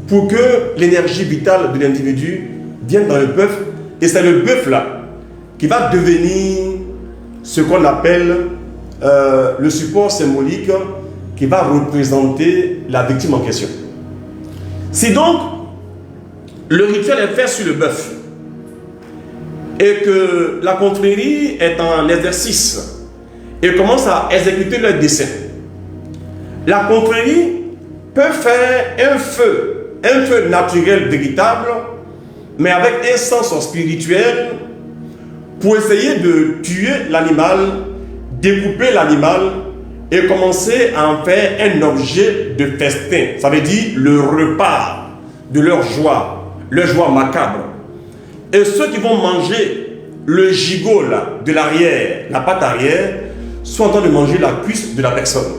pour que l'énergie vitale de l'individu vienne dans le bœuf. Et c'est le bœuf là qui va devenir ce qu'on appelle le support symbolique qui va représenter la victime en question. Si donc le rituel est fait sur le bœuf et que la confrérie est en exercice et commence à exécuter leur dessein, la confrérie peut faire un feu naturel véritable, mais avec un sens spirituel pour essayer de tuer l'animal, découper l'animal et commencer à en faire un objet de festin. Ça veut dire le repas de leur joie macabre. Et ceux qui vont manger le gigot là, de l'arrière, la patte arrière, sont en train de manger la cuisse de la personne.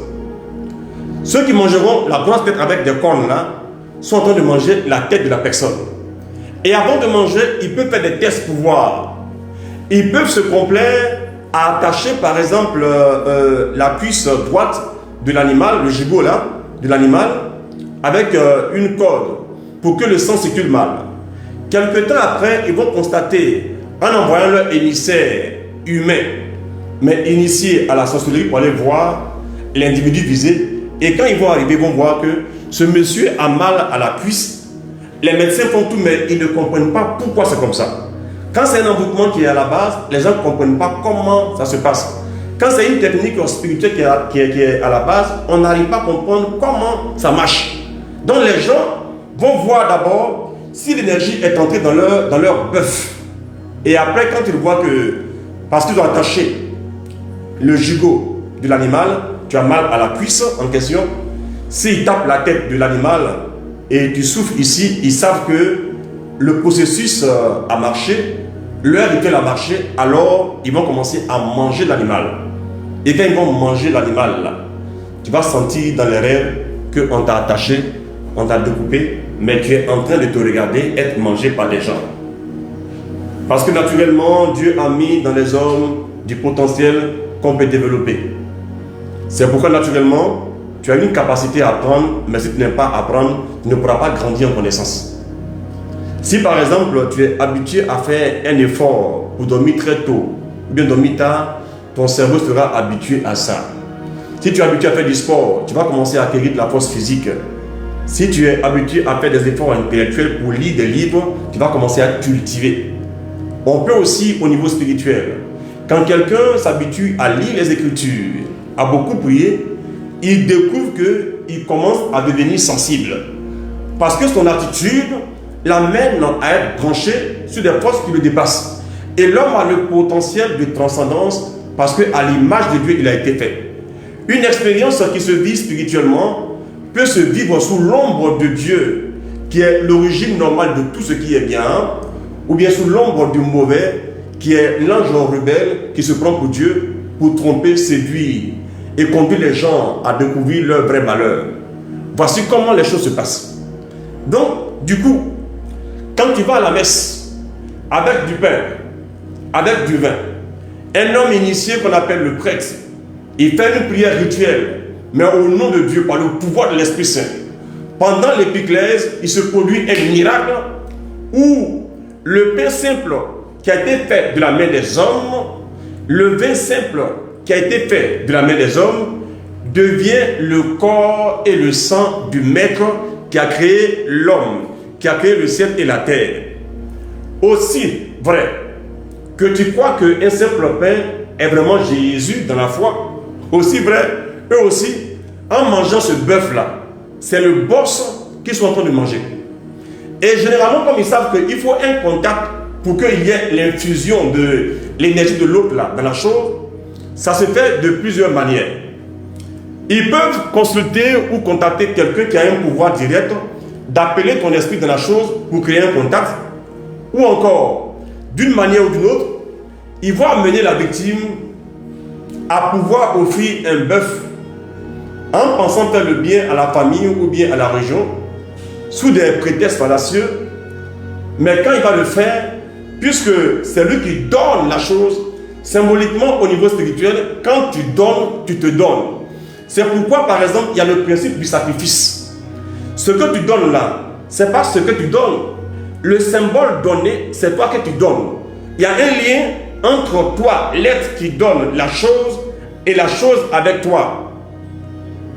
Ceux qui mangeront la grosse tête avec des cornes là, sont en train de manger la tête de la personne. Et avant de manger, ils peuvent faire des tests pour voir. Ils peuvent se complaire à attacher par exemple la cuisse droite de l'animal, le gigot là, de l'animal, avec une corde pour que le sang circule mal. Quelque temps après, ils vont constater, en envoyant leur émissaire humain, mais initié à la sorcellerie pour aller voir l'individu visé, et quand ils vont arriver, ils vont voir que ce monsieur a mal à la cuisse. Les médecins font tout, mais ils ne comprennent pas pourquoi c'est comme ça. Quand c'est un envoûtement qui est à la base, les gens ne comprennent pas comment ça se passe. Quand c'est une technique spirituelle qui est à la base, on n'arrive pas à comprendre comment ça marche. Donc les gens vont voir d'abord si l'énergie est entrée dans leur bœuf. Et après, quand ils voient que, parce qu'ils ont attaché le gigot de l'animal, tu as mal à la cuisse en question, s'ils tapent la tête de l'animal et tu souffles ici, ils savent que le processus a marché, leur rituel a marché, alors ils vont commencer à manger l'animal. Et quand ils vont manger l'animal, tu vas sentir dans les rêves qu'on t'a attaché, on t'a découpé, mais tu es en train de te regarder être mangé par des gens. Parce que naturellement, Dieu a mis dans les hommes du potentiel qu'on peut développer. C'est pourquoi naturellement, tu as une capacité à apprendre, mais si tu n'aimes pas apprendre, tu ne pourras pas grandir en connaissance. Si par exemple, tu es habitué à faire un effort pour dormir très tôt, ou bien dormir tard, ton cerveau sera habitué à ça. Si tu es habitué à faire du sport, tu vas commencer à acquérir de la force physique. Si tu es habitué à faire des efforts intellectuels pour lire des livres, tu vas commencer à cultiver. On peut aussi au niveau spirituel. Quand quelqu'un s'habitue à lire les Écritures, à beaucoup prier, il découvre qu'il commence à devenir sensible. Parce que son attitude l'amène à être branché sur des forces qui le dépassent. Et l'homme a le potentiel de transcendance parce qu'à l'image de Dieu, il a été fait. Une expérience qui se vit spirituellement peut se vivre sous l'ombre de Dieu, qui est l'origine normale de tout ce qui est bien, ou bien sous l'ombre du mauvais, qui est l'ange rebelle qui se prend pour Dieu pour tromper, séduire et conduire les gens à découvrir leur vrai malheur. Voici comment les choses se passent. Donc, du coup, quand tu vas à la messe avec du pain, avec du vin, un homme initié qu'on appelle le prêtre, il fait une prière rituelle, mais au nom de Dieu, par le pouvoir de l'Esprit Saint. Pendant l'épiclèse, il se produit un miracle où le pain simple qui a été fait de la main des hommes, le vin simple qui a été fait de la main des hommes, devient le corps et le sang du Maître qui a créé l'homme, qui a créé le ciel et la terre. Aussi vrai que tu crois qu'un simple pain est vraiment Jésus dans la foi, aussi vrai, eux aussi, en mangeant ce bœuf-là, c'est le boss qu'ils sont en train de manger. Et généralement, comme ils savent qu'il faut un contact pour qu'il y ait l'infusion de l'énergie de l'autre là dans la chose, ça se fait de plusieurs manières. Ils peuvent consulter ou contacter quelqu'un qui a un pouvoir direct d'appeler ton esprit dans la chose pour créer un contact, ou encore d'une manière ou d'une autre, ils vont amener la victime à pouvoir offrir un bœuf en pensant faire le bien à la famille ou bien à la région, sous des prétextes fallacieux. Mais quand il va le faire, puisque c'est lui qui donne la chose, symboliquement au niveau spirituel, quand tu donnes, tu te donnes. C'est pourquoi, par exemple, il y a le principe du sacrifice. Ce que tu donnes là, c'est pas ce que tu donnes. Le symbole donné, c'est toi que tu donnes. Il y a un lien entre toi, l'être qui donne la chose, et la chose avec toi.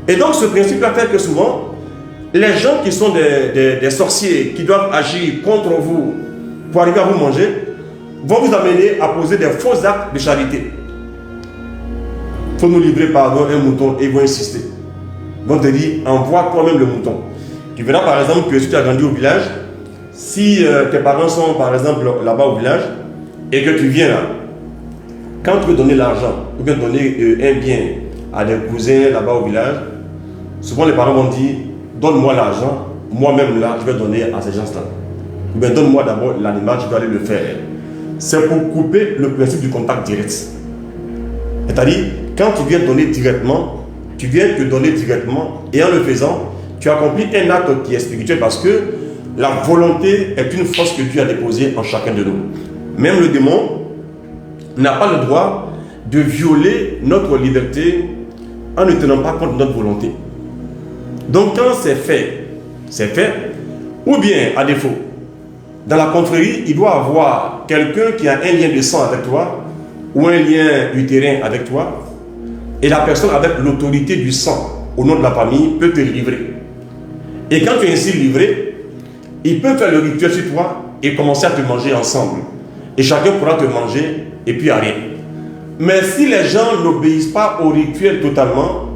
Et donc ce principe-là fait que souvent, les gens qui sont des sorciers, qui doivent agir contre vous pour arriver à vous manger, vont vous amener à poser des faux actes de charité. Il faut nous livrer pardon un mouton et ils vont insister. Ils vont te dire, envoie toi-même le mouton. Tu verras par exemple que si tu as grandi au village, si tes parents sont par exemple là-bas au village et que tu viens là, quand tu veux donner l'argent ou bien donner un bien à des cousins là-bas au village, souvent les parents vont dire, donne-moi l'argent, moi-même là, je vais donner à ces gens-là. Ou bien donne-moi d'abord l'animal, je dois aller le faire. C'est pour couper le principe du contact direct. C'est-à-dire, quand tu viens donner directement, tu viens te donner directement et en le faisant, tu accomplis un acte qui est spirituel parce que la volonté est une force que Dieu a déposée en chacun de nous. Même le démon n'a pas le droit de violer notre liberté en ne tenant pas compte de notre volonté. Donc quand c'est fait, ou bien à défaut, dans la confrérie, il doit avoir quelqu'un qui a un lien de sang avec toi, ou un lien utérin avec toi, et la personne avec l'autorité du sang, au nom de la famille, peut te livrer. Et quand tu es ainsi livré, il peut faire le rituel sur toi et commencer à te manger ensemble. Et chacun pourra te manger et puis à rien. Mais si les gens n'obéissent pas au rituel totalement,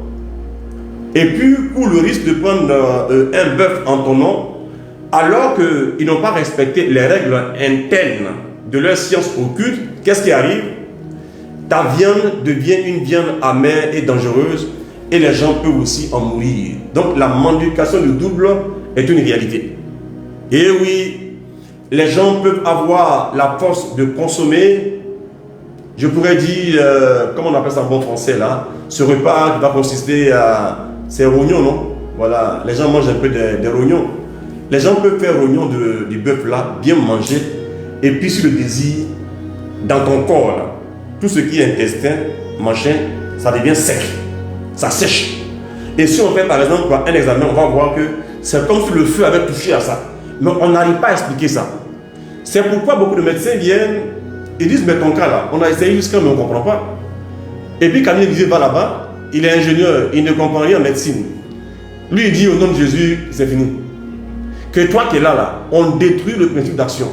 et puis courent le risque de prendre un bœuf en ton nom, alors qu'ils n'ont pas respecté les règles internes de leur science occulte, qu'est-ce qui arrive? Ta viande devient une viande amère et dangereuse, et les gens peuvent aussi en mourir. Donc la mendication du double est une réalité. Et oui, les gens peuvent avoir la force de consommer, je pourrais dire, comment on appelle ça en bon français là, ce repas qui va consister à... C'est rognon, non? Voilà, les gens mangent un peu des rognons. Les gens peuvent faire rognon du bœuf là, bien manger, et puis sur le désir, dans ton corps là, tout ce qui est intestin, machin, ça devient sec, ça sèche. Et si on fait par exemple un examen, on va voir que c'est comme si le feu avait touché à ça. Mais on n'arrive pas à expliquer ça. C'est pourquoi beaucoup de médecins viennent, ils disent, mais ton cas là, on a essayé jusqu'à mais on ne comprend pas. Et puis quand il va là-bas, il est ingénieur, il ne comprend rien en médecine. Lui, il dit au nom de Jésus, c'est fini. Que toi qui es là, on détruit le principe d'action.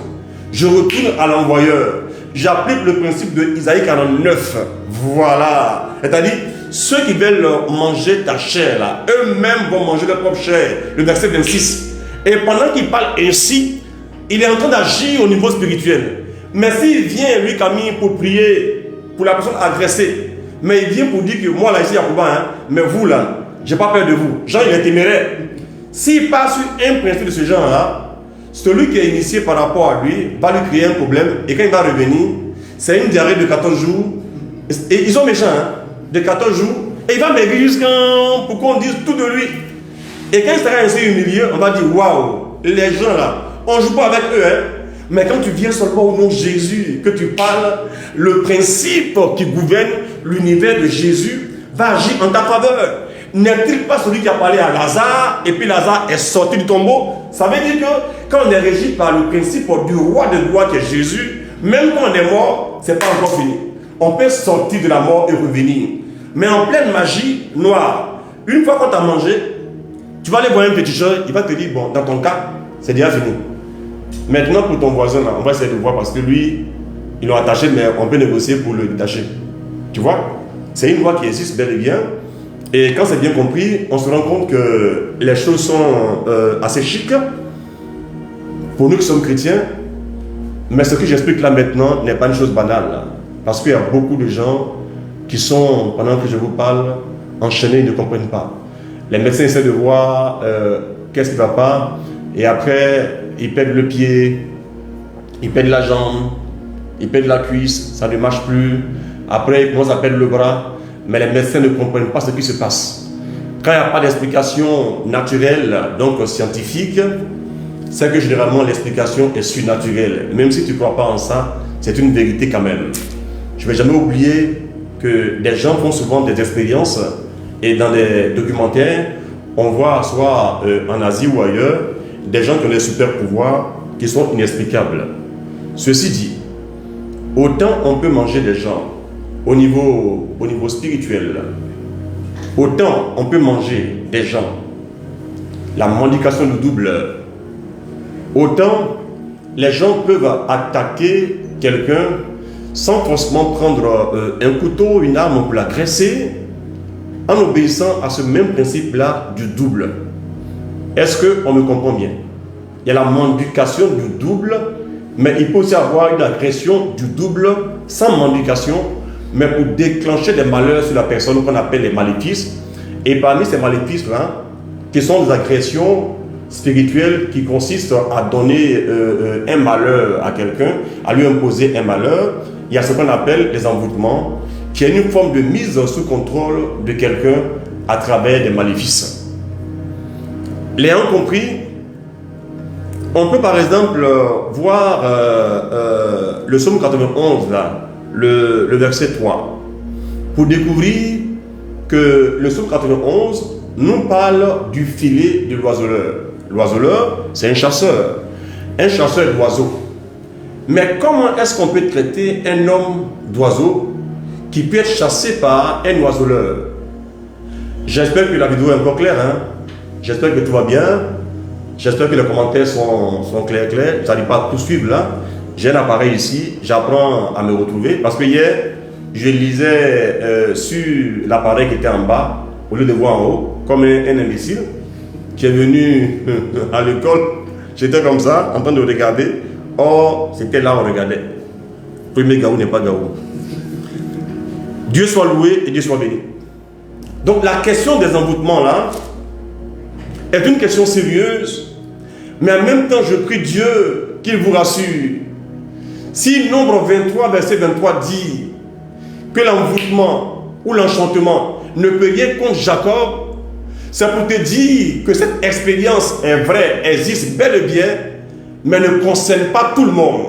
Je retourne à l'envoyeur. J'applique le principe de Isaïe 49. Voilà. C'est-à-dire, ceux qui veulent manger ta chair, là, eux-mêmes vont manger leur propre chair. Le verset 26. Et pendant qu'il parle ainsi, il est en train d'agir au niveau spirituel. Mais s'il vient, lui, Camille, pour prier pour la personne agressée, mais il vient pour dire que moi, là, ici, Yacouba, hein, mais vous, là, j'ai pas peur de vous. Jean, il est téméraire. S'il passe sur un principe de ce genre-là, celui qui est initié par rapport à lui va lui créer un problème. Et quand il va revenir, c'est une diarrhée de 14 jours. Et ils sont méchants, hein, de 14 jours. Et il va maigrir jusqu'à pour qu'on dise tout de lui. Et quand il sera ainsi humilié, on va dire, waouh, les gens là, on ne joue pas avec eux, hein. Mais quand tu viens seulement au nom de Jésus, que tu parles, le principe qui gouverne l'univers de Jésus va agir en ta faveur. N'est-il pas celui qui a parlé à Lazare et puis Lazare est sorti du tombeau? Ça veut dire que quand on est régi par le principe du roi de gloire qui est Jésus, même quand on est mort, ce n'est pas encore fini. On peut sortir de la mort et revenir. Mais en pleine magie noire, une fois qu'on t'a mangé, tu vas aller voir un petit jeune, il va te dire, bon, dans ton cas, c'est déjà fini. Maintenant, pour ton voisin, là, on va essayer de voir parce que lui, ils l'ont attaché, mais on peut négocier pour le détacher. Tu vois? C'est une loi qui existe bel et bien. Et quand c'est bien compris, on se rend compte que les choses sont assez chic pour nous qui sommes chrétiens. Mais ce que j'explique là maintenant n'est pas une chose banale. Là, parce qu'il y a beaucoup de gens qui sont, pendant que je vous parle, enchaînés, ils ne comprennent pas. Les médecins essaient de voir qu'est-ce qui ne va pas. Et après, ils perdent le pied, ils perdent la jambe, il perd la cuisse, ça ne marche plus. Après, il commence à perdre le bras, mais les médecins ne comprennent pas ce qui se passe. Quand il n'y a pas d'explication naturelle, donc scientifique, c'est que généralement l'explication est surnaturelle. Même si tu ne crois pas en ça, c'est une vérité quand même. Je ne vais jamais oublier que des gens font souvent des expériences et dans des documentaires, on voit soit en Asie ou ailleurs, des gens qui ont des super pouvoirs qui sont inexplicables. Ceci dit, autant on peut manger des gens au niveau spirituel, autant on peut manger des gens, la mendication du double, autant les gens peuvent attaquer quelqu'un sans forcément prendre un couteau, une arme pour l'agresser, en obéissant à ce même principe-là du double. Est-ce qu'on me comprend bien? Il y a la mendication du double, mais il peut aussi avoir une agression du double sans mendication, mais pour déclencher des malheurs sur la personne qu'on appelle les maléfices. Et parmi ces maléfices-là, qui sont des agressions spirituelles qui consistent à donner un malheur à quelqu'un, à lui imposer un malheur, il y a ce qu'on appelle les envoûtements, qui est une forme de mise sous contrôle de quelqu'un à travers des maléfices. L'ayant compris, on peut par exemple voir le psaume 91, là, le verset 3, pour découvrir que le psaume 91 nous parle du filet de l'oiseleur. L'oiseleur, c'est un chasseur d'oiseaux. Mais comment est-ce qu'on peut traiter un homme d'oiseau qui peut être chassé par un oiseleur? J'espère que la vidéo est encore claire. J'espère que tout va bien. J'espère que les commentaires sont clairs. Je n'arrive pas à tout suivre là. J'ai un appareil ici. J'apprends à me retrouver. Parce que hier, je lisais sur l'appareil qui était en bas, au lieu de voir en haut, comme un imbécile qui est venu à l'école. J'étais comme ça, en train de regarder. Or, c'était là où on regardait. Premier Gaou n'est pas Gaou. Dieu soit loué et Dieu soit béni. Donc la question des envoûtements là est une question sérieuse, mais en même temps je prie Dieu qu'il vous rassure. Si Nombre 23 verset 23 dit que l'envoûtement ou l'enchantement ne peut rien contre Jacob, c'est pour te dire que cette expérience est vraie, existe bel et bien, mais ne concerne pas tout le monde.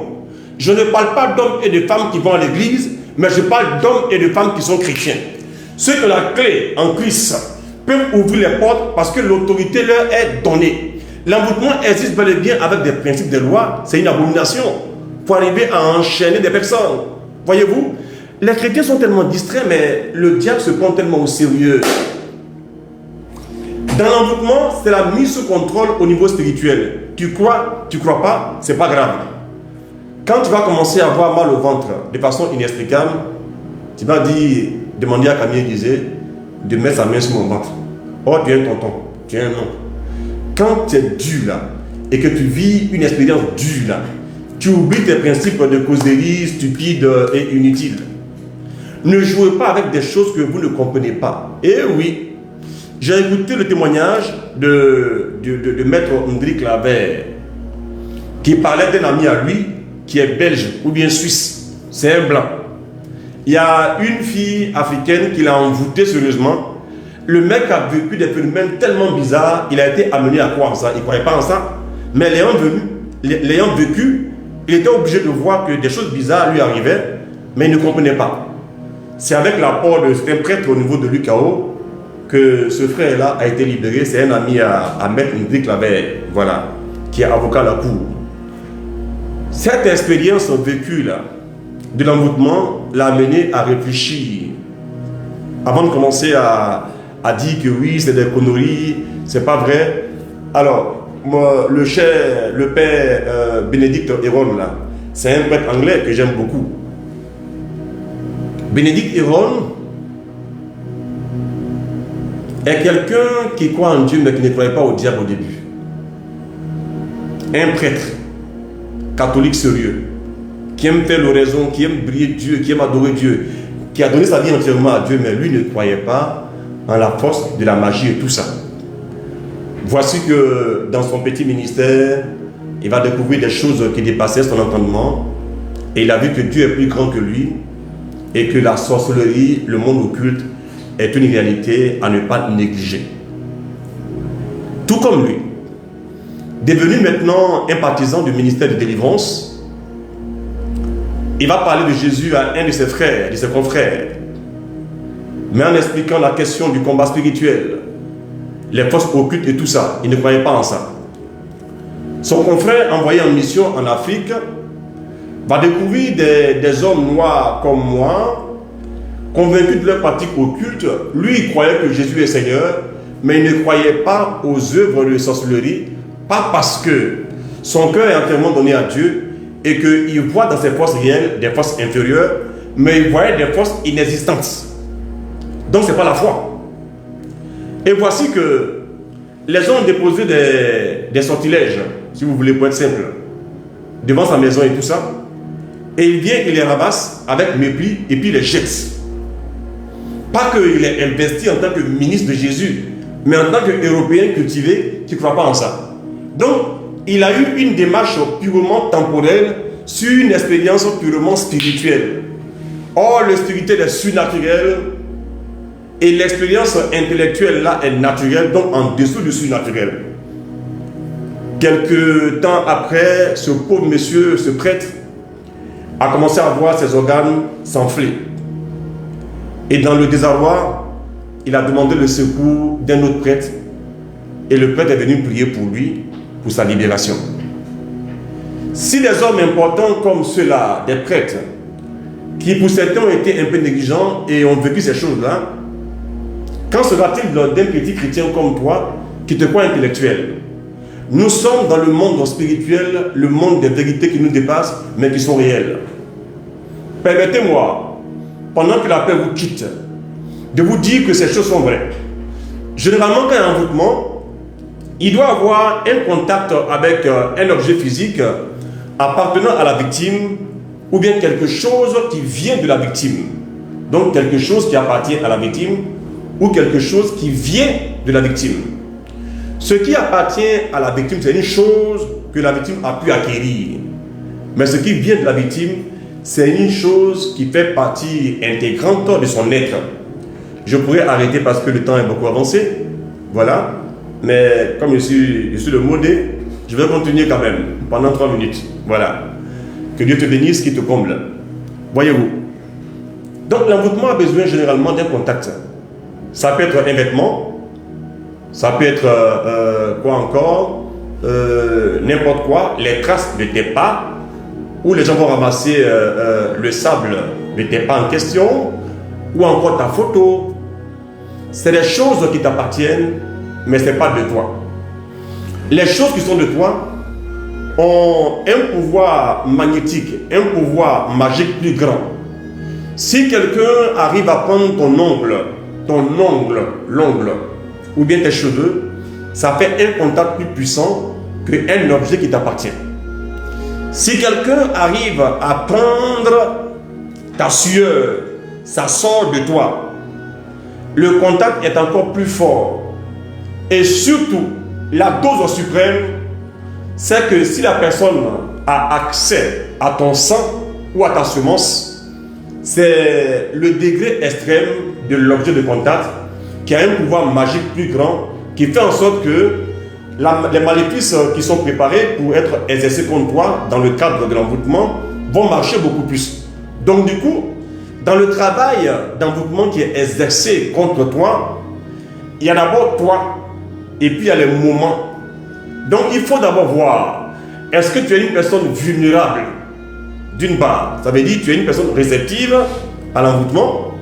Je ne parle pas d'hommes et de femmes qui vont à l'église, mais je parle d'hommes et de femmes qui sont chrétiens. Ceux qui ont la clé en Christ peuvent ouvrir les portes parce que l'autorité leur est donnée. L'envoûtement existe bel et bien avec des principes de loi. C'est une abomination pour arriver à enchaîner des personnes. Voyez-vous, les chrétiens sont tellement distraits, mais le diable se prend tellement au sérieux. Dans l'envoûtement, c'est la mise sous contrôle au niveau spirituel. Tu crois pas, c'est pas grave. Quand tu vas commencer à avoir mal au ventre de façon inexplicable, tu vas demander à Camille disait de mettre sa main sur mon ventre. Oh, tu es un tonton, tu es un homme. Quand tu es dur là, et que tu vis une expérience dure là, tu oublies tes principes de causerie stupides et inutiles. Ne jouez pas avec des choses que vous ne comprenez pas. Et oui, j'ai écouté le témoignage de Maître André Claver, qui parlait d'un ami à lui, qui est belge ou bien suisse. C'est un blanc. Il y a une fille africaine qui l'a envoûté sérieusement. Le mec a vécu des phénomènes tellement bizarres, il a été amené à croire en ça. Il ne croyait pas en ça. Mais l'ayant vécu, il était obligé de voir que des choses bizarres lui arrivaient, mais il ne comprenait pas. C'est avec l'apport d'un prêtre au niveau de l'UKO que ce frère-là a été libéré. C'est un ami à Maître Ndrick Claver, voilà, qui est avocat à la cour. Cette expérience vécue là, de l'envoûtement l'a amené à réfléchir. Avant de commencer à dire que oui, c'est des conneries, c'est pas vrai. Alors, moi, le père Bénédicte Héron là, c'est un prêtre anglais que j'aime beaucoup. Bénédicte Héron est quelqu'un qui croit en Dieu mais qui ne croyait pas au diable au début. Un prêtre catholique sérieux, qui aime faire l'oraison, qui aime briller Dieu, qui aime adorer Dieu, qui a donné sa vie entièrement à Dieu, mais lui ne croyait pas en la force de la magie et tout ça. Voici que dans son petit ministère, il va découvrir des choses qui dépassaient son entendement. Et il a vu que Dieu est plus grand que lui et que la sorcellerie, le monde occulte, est une réalité à ne pas négliger. Tout comme lui, devenu maintenant un partisan du ministère de délivrance, il va parler de Jésus à un de ses frères, de ses confrères, mais en expliquant la question du combat spirituel, les forces occultes et tout ça. Il ne croyait pas en ça. Son confrère, envoyé en mission en Afrique, va découvrir des hommes noirs comme moi, convaincus de leur pratique occulte. Lui, il croyait que Jésus est Seigneur, mais il ne croyait pas aux œuvres de sorcellerie, pas parce que son cœur est entièrement donné à Dieu et qu'il voit dans ses forces réelles des forces inférieures, mais il voyait des forces inexistantes. Donc, ce n'est pas la foi. Et voici que les gens ont déposé des sortilèges, si vous voulez, pour être simple, devant sa maison et tout ça. Et il vient, il les ramasse avec mépris et puis il les jette. Pas qu'il est investi en tant que ministre de Jésus, mais en tant qu'Européen cultivé qui ne croit pas en ça. Donc, il a eu une démarche purement temporelle sur une expérience purement spirituelle. Or, le spirituel est surnaturel et l'expérience intellectuelle là est naturelle, donc en dessous du surnaturel. Quelque temps après, ce pauvre monsieur, ce prêtre, a commencé à voir ses organes s'enfler. Et dans le désarroi, il a demandé le secours d'un autre prêtre. Et le prêtre est venu prier pour lui, pour sa libération. Si des hommes importants comme ceux-là, des prêtres, qui pour certains ont été un peu négligents et ont vécu ces choses-là, qu'en sera-t-il d'un petit chrétien comme toi, qui te croit intellectuel? Nous sommes dans le monde spirituel, le monde des vérités qui nous dépassent, mais qui sont réelles. Permettez-moi, pendant que la paix vous quitte, de vous dire que ces choses sont vraies. Généralement, quand il y a un envoûtement, il doit avoir un contact avec un objet physique appartenant à la victime, ou bien quelque chose qui vient de la victime. Donc quelque chose qui appartient à la victime, ou quelque chose qui vient de la victime. Ce qui appartient à la victime, c'est une chose que la victime a pu acquérir. Mais ce qui vient de la victime, c'est une chose qui fait partie intégrante de son être. Je pourrais arrêter parce que le temps est beaucoup avancé. Voilà. Mais comme je suis le modé, je vais continuer quand même pendant 3 minutes. Voilà. Que Dieu te bénisse, qu'il te comble. Voyez-vous. Donc l'envoûtement a besoin généralement d'un contact. Ça peut être un vêtement. Ça peut être quoi encore, n'importe quoi, les traces de tes pas, où les gens vont ramasser le sable de tes pas en question, ou encore ta photo. C'est des choses qui t'appartiennent, mais ce n'est pas de toi. Les choses qui sont de toi ont un pouvoir magnétique, un pouvoir magique plus grand. Si quelqu'un arrive à prendre l'ongle, ou bien tes cheveux, ça fait un contact plus puissant qu'un objet qui t'appartient. Si quelqu'un arrive à prendre ta sueur, ça sort de toi, le contact est encore plus fort. Et surtout, la dose suprême, c'est que si la personne a accès à ton sang ou à ta semence, c'est le degré extrême de l'objet de contact qui a un pouvoir magique plus grand, qui fait en sorte que les maléfices qui sont préparés pour être exercés contre toi dans le cadre de l'envoûtement vont marcher beaucoup plus. Donc du coup, dans le travail d'envoûtement qui est exercé contre toi, il y a d'abord toi, et puis il y a les moments. Donc il faut d'abord voir, est-ce que tu es une personne vulnérable? D'une part, ça veut dire que tu es une personne réceptive à l'envoûtement.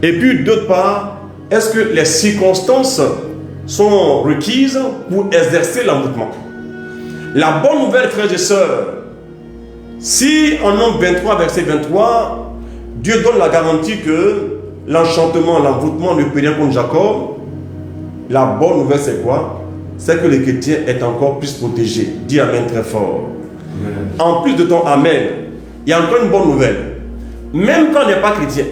Et puis d'autre part, est-ce que les circonstances sont requises pour exercer l'envoûtement? La bonne nouvelle, frères et sœurs, si en Nombre 23, verset 23, Dieu donne la garantie que l'enchantement, l'envoûtement ne peut rien contre Jacob, la bonne nouvelle c'est quoi? C'est que le chrétien est encore plus protégé. Dis Amen très fort. Amen. En plus de ton Amen, il y a encore une bonne nouvelle. Même quand on n'est pas chrétien,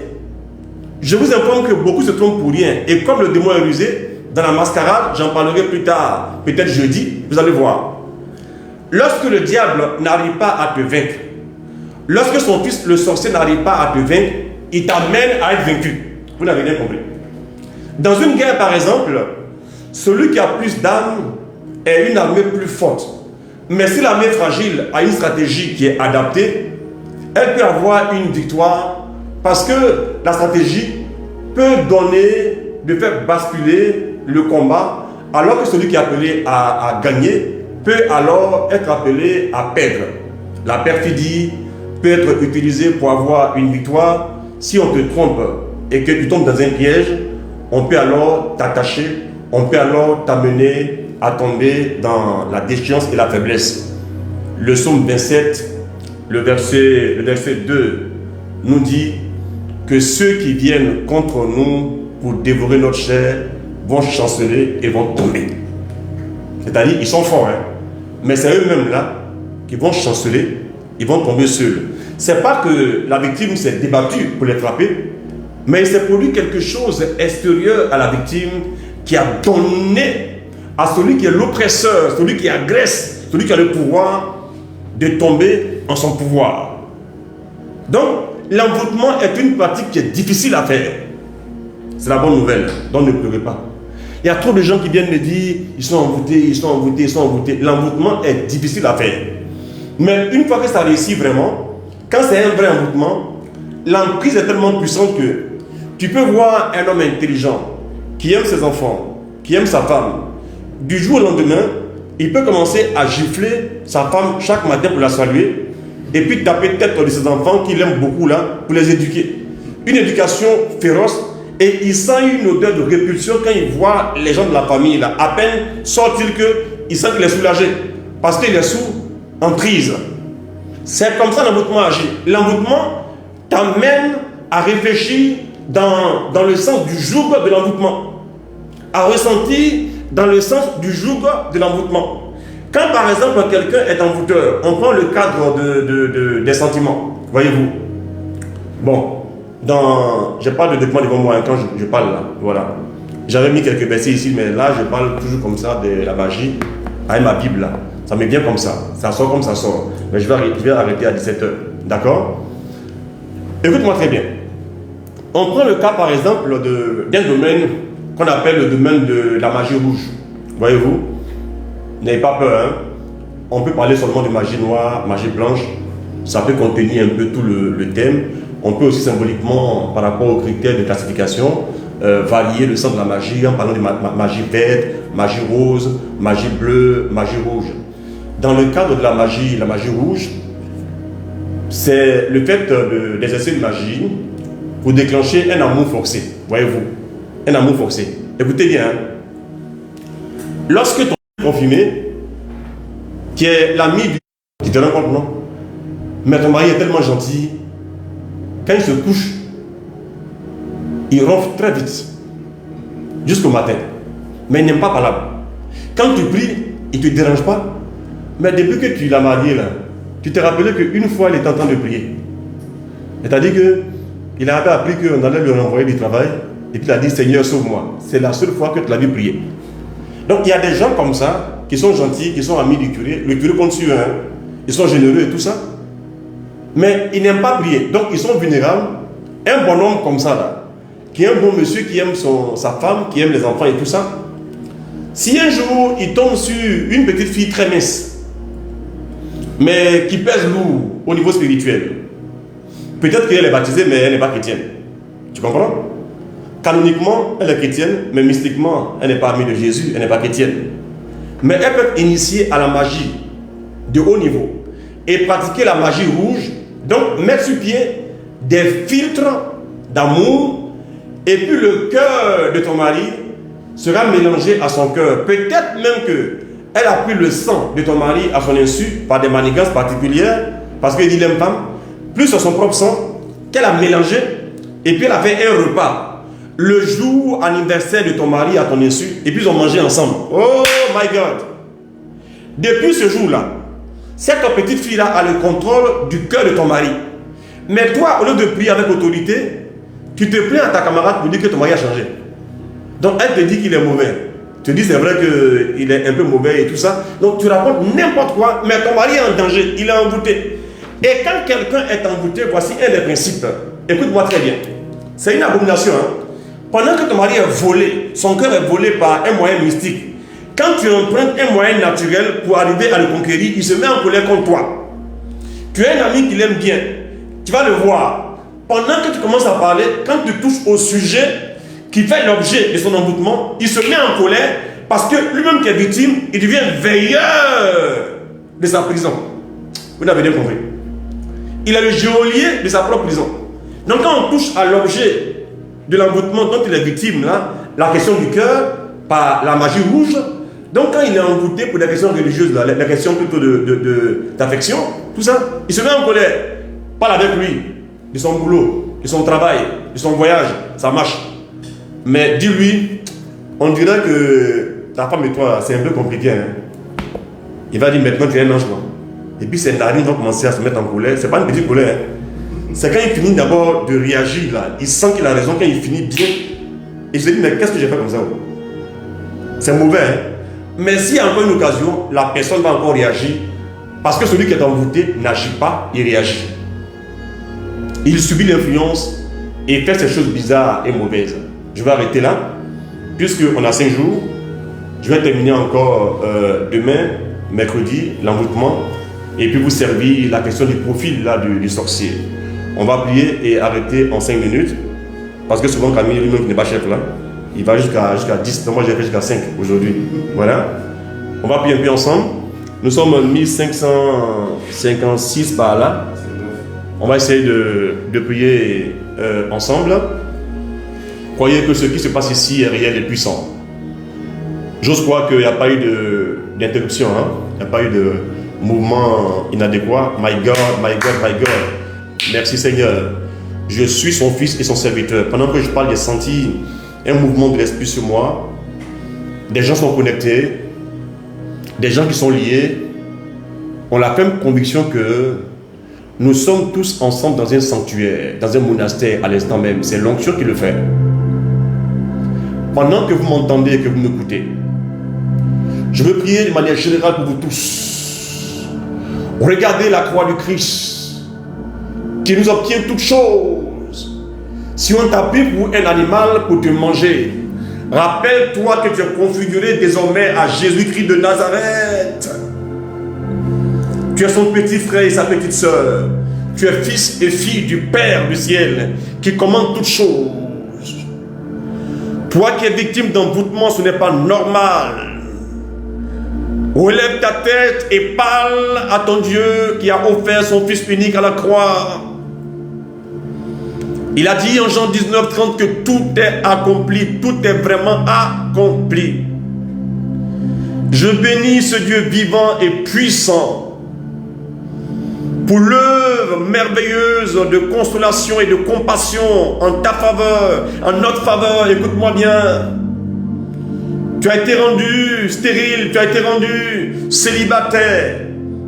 je vous informe que beaucoup se trompent pour rien. Et comme le démon est rusé, dans la mascarade, j'en parlerai plus tard, peut-être jeudi, vous allez voir. Lorsque le diable n'arrive pas à te vaincre, Lorsque son fils, le sorcier, n'arrive pas à te vaincre, il t'amène à être vaincu. Vous l'avez bien compris. Dans une guerre, par exemple, celui qui a plus d'armes est une armée plus forte. Mais si l'armée fragile a une stratégie qui est adaptée, elle peut avoir une victoire parce que la stratégie peut donner, de faire basculer le combat, alors que celui qui est appelé à gagner peut alors être appelé à perdre. La perfidie peut être utilisée pour avoir une victoire. Si on te trompe et que tu tombes dans un piège, on peut alors t'attacher, on peut alors t'amener à tomber dans la déchéance et la faiblesse. Le psaume 27, le verset 2 nous dit que ceux qui viennent contre nous pour dévorer notre chair vont chanceler et vont tomber. C'est-à-dire, ils sont forts, hein? Mais c'est eux-mêmes là qui vont chanceler, ils vont tomber seuls. C'est pas que la victime s'est débattue pour les frapper, mais il s'est produit quelque chose extérieur à la victime qui a donné à celui qui est l'oppresseur, celui qui agresse, celui qui a le pouvoir de tomber en son pouvoir. Donc, l'envoûtement est une pratique qui est difficile à faire. C'est la bonne nouvelle, donc ne pleurez pas. Il y a trop de gens qui viennent me dire, ils sont envoûtés, ils sont envoûtés, ils sont envoûtés. L'envoûtement est difficile à faire. Mais une fois que ça réussit vraiment, quand c'est un vrai envoûtement, l'emprise est tellement puissante que tu peux voir un homme intelligent qui aime ses enfants, qui aime sa femme. Du jour au lendemain, il peut commencer à gifler sa femme chaque matin pour la saluer et puis taper tête de ses enfants qu'il aime beaucoup là pour les éduquer. Une éducation féroce. Et il sent une odeur de répulsion quand il voit les gens de la famille là. À peine sort-il qu'il sent qu'il est soulagé. Parce qu'il est sous emprise. C'est comme ça l'envoûtement agit. L'envoûtement t'amène à réfléchir dans le sens du joug de l'envoûtement. À ressentir dans le sens du joug de l'envoûtement. Quand par exemple quelqu'un est envoûteur, on prend le cadre des sentiments. Voyez-vous. Bon. Je parle de document devant moi quand je parle là, voilà. J'avais mis quelques versets ici, mais là je parle toujours comme ça de la magie avec ma Bible là. Ça me vient comme ça sort comme ça sort. Mais je vais arrêter à 17h, d'accord? Écoute-moi très bien. On prend le cas par exemple d'un domaine qu'on appelle le domaine de la magie rouge. Voyez-vous? N'ayez pas peur, hein? On peut parler seulement de magie noire, magie blanche. Ça peut contenir un peu tout le thème. On peut aussi symboliquement, par rapport aux critères de classification, varier le sens de la magie en parlant de magie verte, magie rose, magie bleue, magie rouge. Dans le cadre de la magie rouge, c'est le fait d'exercer une magie pour déclencher un amour forcé. Voyez-vous, un amour forcé. Écoutez bien, hein? Lorsque ton confirmé, qui est l'ami du... Tu te rends compte, non? Mais ton mari est tellement gentil. Quand il se couche, il ronfle très vite, jusqu'au matin. Mais il n'aime pas parler. Quand tu pries, il ne te dérange pas. Mais depuis que tu l'as marié, là, tu t'es rappelé qu'une fois, il était en train de prier. C'est-à-dire qu'il a appris qu'on allait lui renvoyer du travail, et puis il a dit, Seigneur, sauve-moi. C'est la seule fois que tu l'as vu prier. Donc il y a des gens comme ça, qui sont gentils, qui sont amis du curé. Le curé compte sur eux, hein. Ils sont généreux et tout ça. Mais ils n'aiment pas prier, donc ils sont vulnérables. Un bonhomme comme ça, là, qui est un bon monsieur, qui aime sa femme, qui aime les enfants et tout ça, si un jour il tombe sur une petite fille très mince, mais qui pèse lourd au niveau spirituel, peut-être qu'elle est baptisée, mais elle n'est pas chrétienne. Tu comprends? Canoniquement, elle est chrétienne, mais mystiquement, elle n'est pas amie de Jésus, elle n'est pas chrétienne. Mais elle peut initier à la magie de haut niveau et pratiquer la magie rouge. Donc, mettre sur pied des filtres d'amour, et puis le cœur de ton mari sera mélangé à son cœur. Peut-être même qu'elle a pris le sang de ton mari à son insu par des manigances particulières, parce qu'il dit l'aime femme, plus sur son propre sang, qu'elle a mélangé, et puis elle a fait un repas le jour anniversaire de ton mari à ton insu, et puis ils ont mangé ensemble. Oh my God! Depuis ce jour-là, cette petite fille-là a le contrôle du cœur de ton mari. Mais toi, au lieu de prier avec autorité, tu te plains à ta camarade pour dire que ton mari a changé. Donc elle te dit qu'il est mauvais. Tu te dis c'est vrai qu'il est un peu mauvais et tout ça. Donc tu racontes n'importe quoi, mais ton mari est en danger, il est envoûté. Et quand quelqu'un est envoûté, voici un des principes. Écoute-moi très bien. C'est une abomination. Hein? Pendant que ton mari est volé, son cœur est volé par un moyen mystique. Quand tu empruntes un moyen naturel pour arriver à le conquérir, il se met en colère contre toi. Tu as un ami qui l'aime bien. Tu vas le voir. Pendant que tu commences à parler, quand tu touches au sujet qui fait l'objet de son envoûtement, il se met en colère parce que lui-même qui est victime, il devient veilleur de sa prison. Vous n'avez bien compris. Il est le geôlier de sa propre prison. Donc quand on touche à l'objet de l'envoûtement dont il est victime, là, la question du cœur, par la magie rouge, donc quand il est envoûté pour des questions religieuses, là, la question plutôt d'affection, tout ça, il se met en colère. Parle avec lui, de son boulot, de son travail, de son voyage, ça marche. Mais dis-lui, on dirait que ta femme et toi, c'est un peu compliqué. Hein? Il va dire maintenant tu es un ange. Et puis ses narines vont commencer à se mettre en colère. C'est pas une petite colère. Hein? C'est quand il finit d'abord de réagir là. Il sent qu'il a raison quand il finit bien. Et il se dit mais qu'est-ce que j'ai fait comme ça? C'est mauvais. Hein? Mais s'il y a encore une occasion, la personne va encore réagir. Parce que celui qui est envoûté n'agit pas, il réagit. Il subit l'influence et fait ces choses bizarres et mauvaises. Je vais arrêter là, puisqu'on a 5 jours. Je vais terminer encore demain, mercredi, l'envoûtement, et puis vous servir la question du profil là, du sorcier. On va prier et arrêter en 5 minutes, parce que souvent Camille lui-même qui n'est pas chef là, il va jusqu'à 10, moi j'ai fait jusqu'à 5 aujourd'hui. Voilà. On va prier un peu ensemble. Nous sommes en 1556 par là. On va essayer de prier ensemble. Croyez que ce qui se passe ici est réel et puissant. J'ose croire qu'il n'y a pas eu d'interruption, hein? Il n'y a pas eu de mouvement inadéquat. My God, my God, my God. Merci Seigneur. Je suis son fils et son serviteur. Pendant que je parle, j'ai senti un mouvement de l'esprit sur moi. Des gens sont connectés. Des gens qui sont liés. On a la ferme conviction que nous sommes tous ensemble dans un sanctuaire, dans un monastère à l'instant même. C'est l'onction qui le fait. Pendant que vous m'entendez et que vous m'écoutez, je veux prier de manière générale pour vous tous. Regardez la croix du Christ qui nous obtient toutes choses. Si on t'a pris pour un animal pour te manger, rappelle-toi que tu es configuré désormais à Jésus-Christ de Nazareth. Tu es son petit frère et sa petite sœur. Tu es fils et fille du Père du ciel qui commande toutes choses. Toi qui es victime d'envoûtement, ce n'est pas normal. Relève ta tête et parle à ton Dieu qui a offert son Fils unique à la croix. Il a dit en Jean 19:30 que tout est accompli, tout est vraiment accompli. Je bénis ce Dieu vivant et puissant pour l'œuvre merveilleuse de consolation et de compassion en ta faveur, en notre faveur. Écoute-moi bien. Tu as été rendu stérile, tu as été rendu célibataire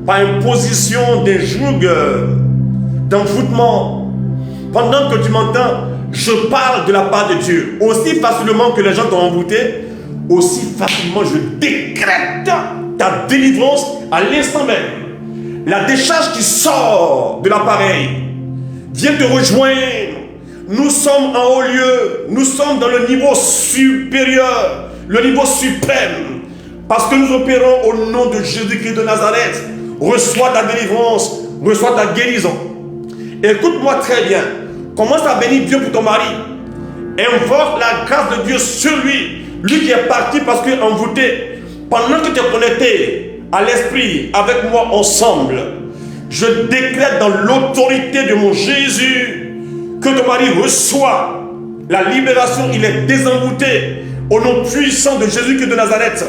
par imposition des jougs d'envoûtement. Pendant que tu m'entends, je parle de la part de Dieu. Aussi facilement que les gens t'ont envoûté, aussi facilement je décrète ta délivrance à l'instant même. La décharge qui sort de l'appareil vient te rejoindre. Nous sommes en haut lieu. Nous sommes dans le niveau supérieur, le niveau suprême. Parce que nous opérons au nom de Jésus-Christ de Nazareth. Reçois ta délivrance, reçois ta guérison. Écoute-moi très bien. Commence à bénir Dieu pour ton mari. Invoque la grâce de Dieu sur lui. Lui qui est parti parce qu'il est envoûté. Pendant que tu es connecté à l'esprit, avec moi ensemble, je décrète dans l'autorité de mon Jésus que ton mari reçoit la libération. Il est désenvoûté au nom puissant de Jésus-Christ de Nazareth.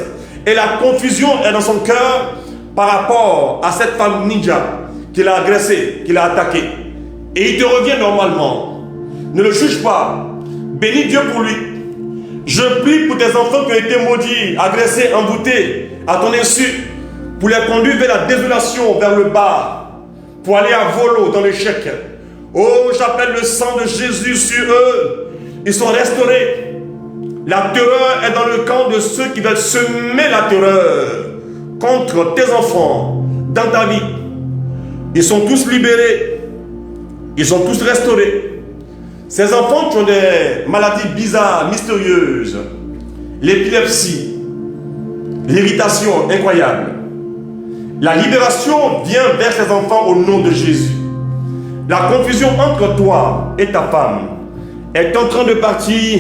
Et la confusion est dans son cœur par rapport à cette femme ninja qui l'a agressé, qui l'a attaqué. Et il te revient normalement. Ne le juge pas. Bénis Dieu pour lui. Je prie pour tes enfants qui ont été maudits, agressés, envoûtés à ton insu, pour les conduire vers la désolation, vers le bas, pour aller à volo dans l'échec. Oh, j'appelle le sang de Jésus sur eux. Ils sont restaurés. La terreur est dans le camp de ceux qui veulent semer la terreur contre tes enfants dans ta vie. Ils sont tous libérés. Ils sont tous restaurés. Ces enfants qui ont des maladies bizarres, mystérieuses, l'épilepsie, l'irritation incroyable, la libération vient vers ces enfants au nom de Jésus. La confusion entre toi et ta femme est en train de partir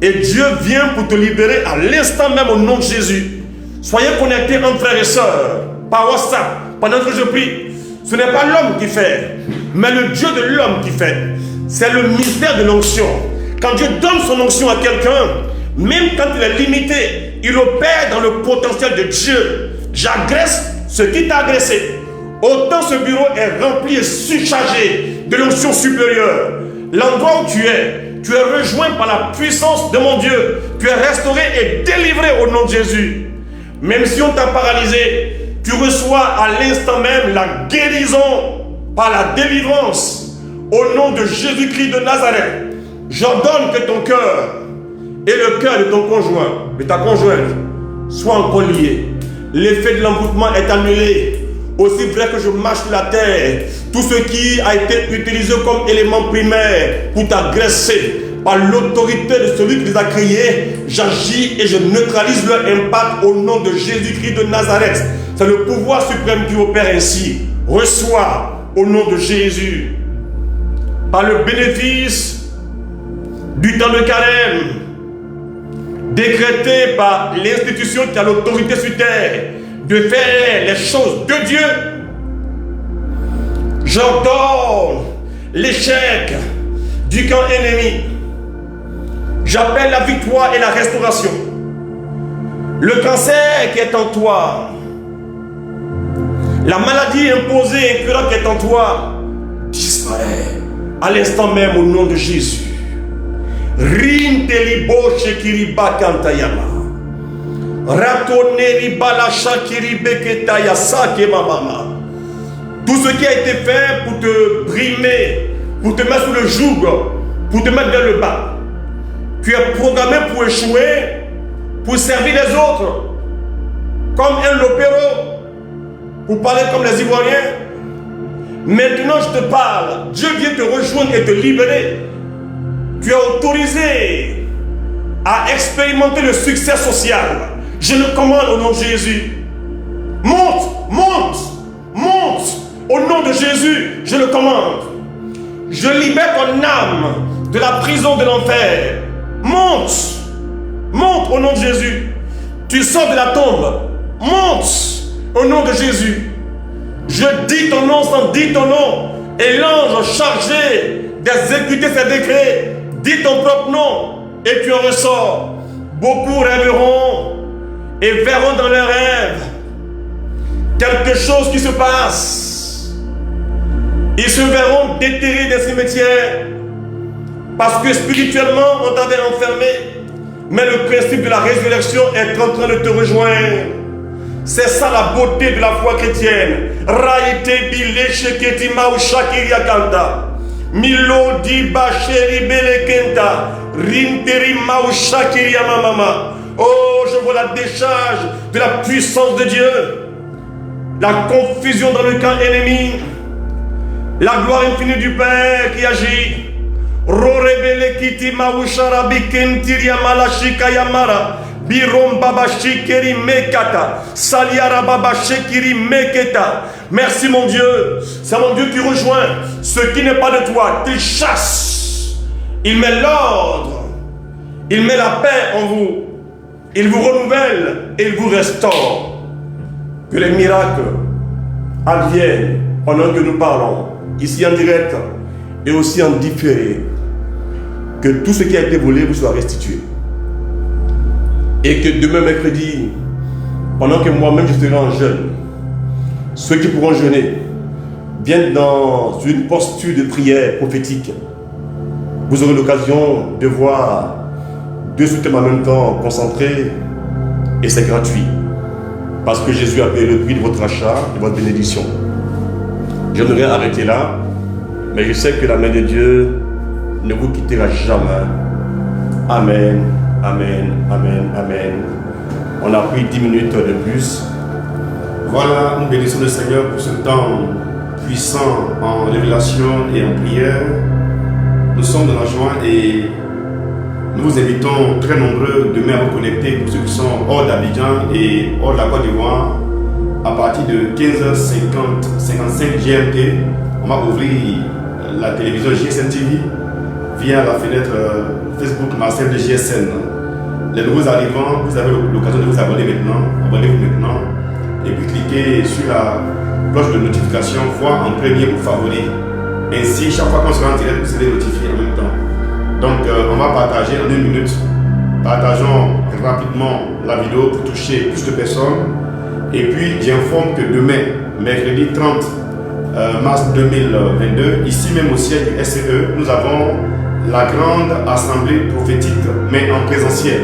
et Dieu vient pour te libérer à l'instant même au nom de Jésus. Soyez connectés entre frères et sœurs par WhatsApp pendant que je prie. Ce n'est pas l'homme qui fait, mais le Dieu de l'homme qui fait. C'est le mystère de l'onction. Quand Dieu donne son onction à quelqu'un, même quand il est limité, il opère dans le potentiel de Dieu. J'agresse ce qui t'a agressé. Autant ce bureau est rempli et surchargé de l'onction supérieure. L'endroit où tu es rejoint par la puissance de mon Dieu. Tu es restauré et délivré au nom de Jésus. Même si on t'a paralysé, tu reçois à l'instant même la guérison par la délivrance au nom de Jésus-Christ de Nazareth. J'ordonne que ton cœur et le cœur de ton conjoint, de ta conjointe, soient encore liés. L'effet de l'envoûtement est annulé. Aussi vrai que je marche sur la terre, tout ce qui a été utilisé comme élément primaire pour t'agresser, par l'autorité de celui qui les a créés, j'agis et je neutralise leur impact au nom de Jésus-Christ de Nazareth. C'est le pouvoir suprême qui opère ainsi. Reçois au nom de Jésus, par le bénéfice du temps de carême, décrété par l'institution qui a l'autorité sur terre, de faire les choses de Dieu. J'ordonne l'échec du camp ennemi. J'appelle la victoire et la restauration. Le cancer qui est en toi, la maladie imposée incurable qui est en toi, disparaît à l'instant même au nom de Jésus. Rintelibo shekiriba kantayama. Tout ce qui a été fait pour te brimer, pour te mettre sous le joug, pour te mettre vers le bas, tu es programmé pour échouer, pour servir les autres, comme un lopéro, pour parler comme les Ivoiriens. Maintenant je te parle, Dieu vient te rejoindre et te libérer. Tu es autorisé à expérimenter le succès social. Je le commande au nom de Jésus. Monte, monte, monte. Au nom de Jésus, je le commande. Je libère ton âme de la prison de l'enfer. Monte, monte au nom de Jésus. Tu sors de la tombe. Monte au nom de Jésus. Je dis ton nom sans dire ton nom. Et l'ange chargé d'exécuter ses décrets dit ton propre nom et tu en ressors. Beaucoup rêveront et verront dans leurs rêves quelque chose qui se passe. Ils se verront déterrés des cimetières parce que spirituellement on t'avait enfermé, mais le principe de la résurrection est en train de te rejoindre. C'est ça la beauté de la foi chrétienne. Raïté bile sheketi maushakiria kanta milo di bacheri bele kenta rinteri maushakiria mama. Oh, je vois la décharge de la puissance de Dieu. La confusion dans le camp ennemi. La gloire infinie du Père qui agit. Rorebele kiti mausharabi kentiria malashika yamara. Birom baba shikeri mekata. Saliara baba shikiri meketa. Merci mon Dieu. C'est mon Dieu qui rejoint ce qui n'est pas de toi. Il chasse. Il met l'ordre. Il met la paix en vous. Il vous renouvelle et il vous restaure. Que les miracles adviennent pendant que nous parlons, ici en direct et aussi en différé. Que tout ce qui a été volé vous soit restitué. Et que demain mercredi, pendant que moi-même je serai en jeûne, ceux qui pourront jeûner viennent dans une posture de prière prophétique. Vous aurez l'occasion de voir deux sous-thèmes en même temps concentrés et c'est gratuit. Parce que Jésus a payé le prix de votre achat, de votre bénédiction. J'aimerais arrêter là, mais je sais que la main de Dieu ne vous quittera jamais. Amen, amen, amen, amen. On a pris 10 minutes de plus. Voilà, nous bénissons le Seigneur pour ce temps puissant en révélation et en prière. Nous sommes dans la joie et nous vous invitons très nombreux demain à vous connecter pour ceux qui sont hors d'Abidjan et hors de la Côte d'Ivoire. À partir de 15h55 GMT, on va ouvrir la télévision GSN TV via la fenêtre Facebook Marcel de GSN. Les nouveaux arrivants, vous avez l'occasion de vous abonner maintenant, abonnez-vous maintenant, et puis cliquez sur la cloche de notification, voir en premier ou favori. Ainsi, chaque fois qu'on sera en direct, vous serez notifié en même temps. Donc, on va partager en 1 minute. Partageons rapidement la vidéo pour toucher plus de personnes. Et puis, j'informe que demain, mercredi 30 mars 2022, ici même au siège du SCE, nous avons la grande assemblée prophétique, mais en présentiel.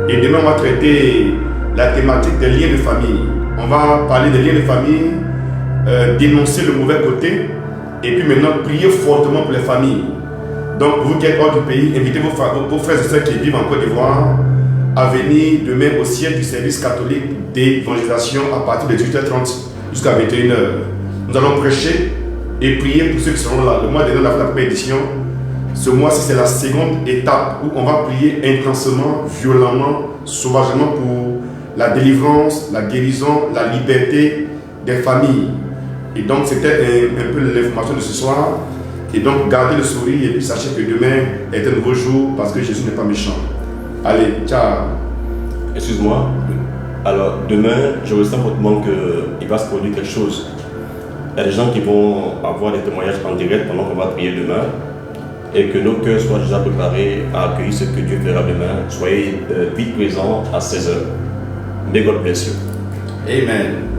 Et demain, on va traiter la thématique des liens de famille. On va parler des liens de famille, dénoncer le mauvais côté, et puis maintenant, prier fortement pour les familles. Donc, vous qui êtes hors du pays, invitez vos frères et sœurs qui vivent en Côte d'Ivoire à venir demain au siège du service catholique d'évangélisation à partir de 18h30 jusqu'à 21h. Nous allons prêcher et prier pour ceux qui seront là. Le mois dernier, on a fait la première édition. Ce mois-ci, c'est la seconde étape où on va prier intensément, violemment, sauvagement pour la délivrance, la guérison, la liberté des familles. Et donc, c'était un peu l'information de ce soir. Et donc, gardez le sourire et puis sachez que demain est un nouveau jour parce que Jésus n'est pas méchant. Allez, ciao. Excuse-moi. Alors, demain, je ressens fortement qu'il va se produire quelque chose. Il y a des gens qui vont avoir des témoignages en direct pendant qu'on va prier demain. Et que nos cœurs soient déjà préparés à accueillir ce que Dieu fera demain. Soyez vite présents à 16h. May God bless you. Amen.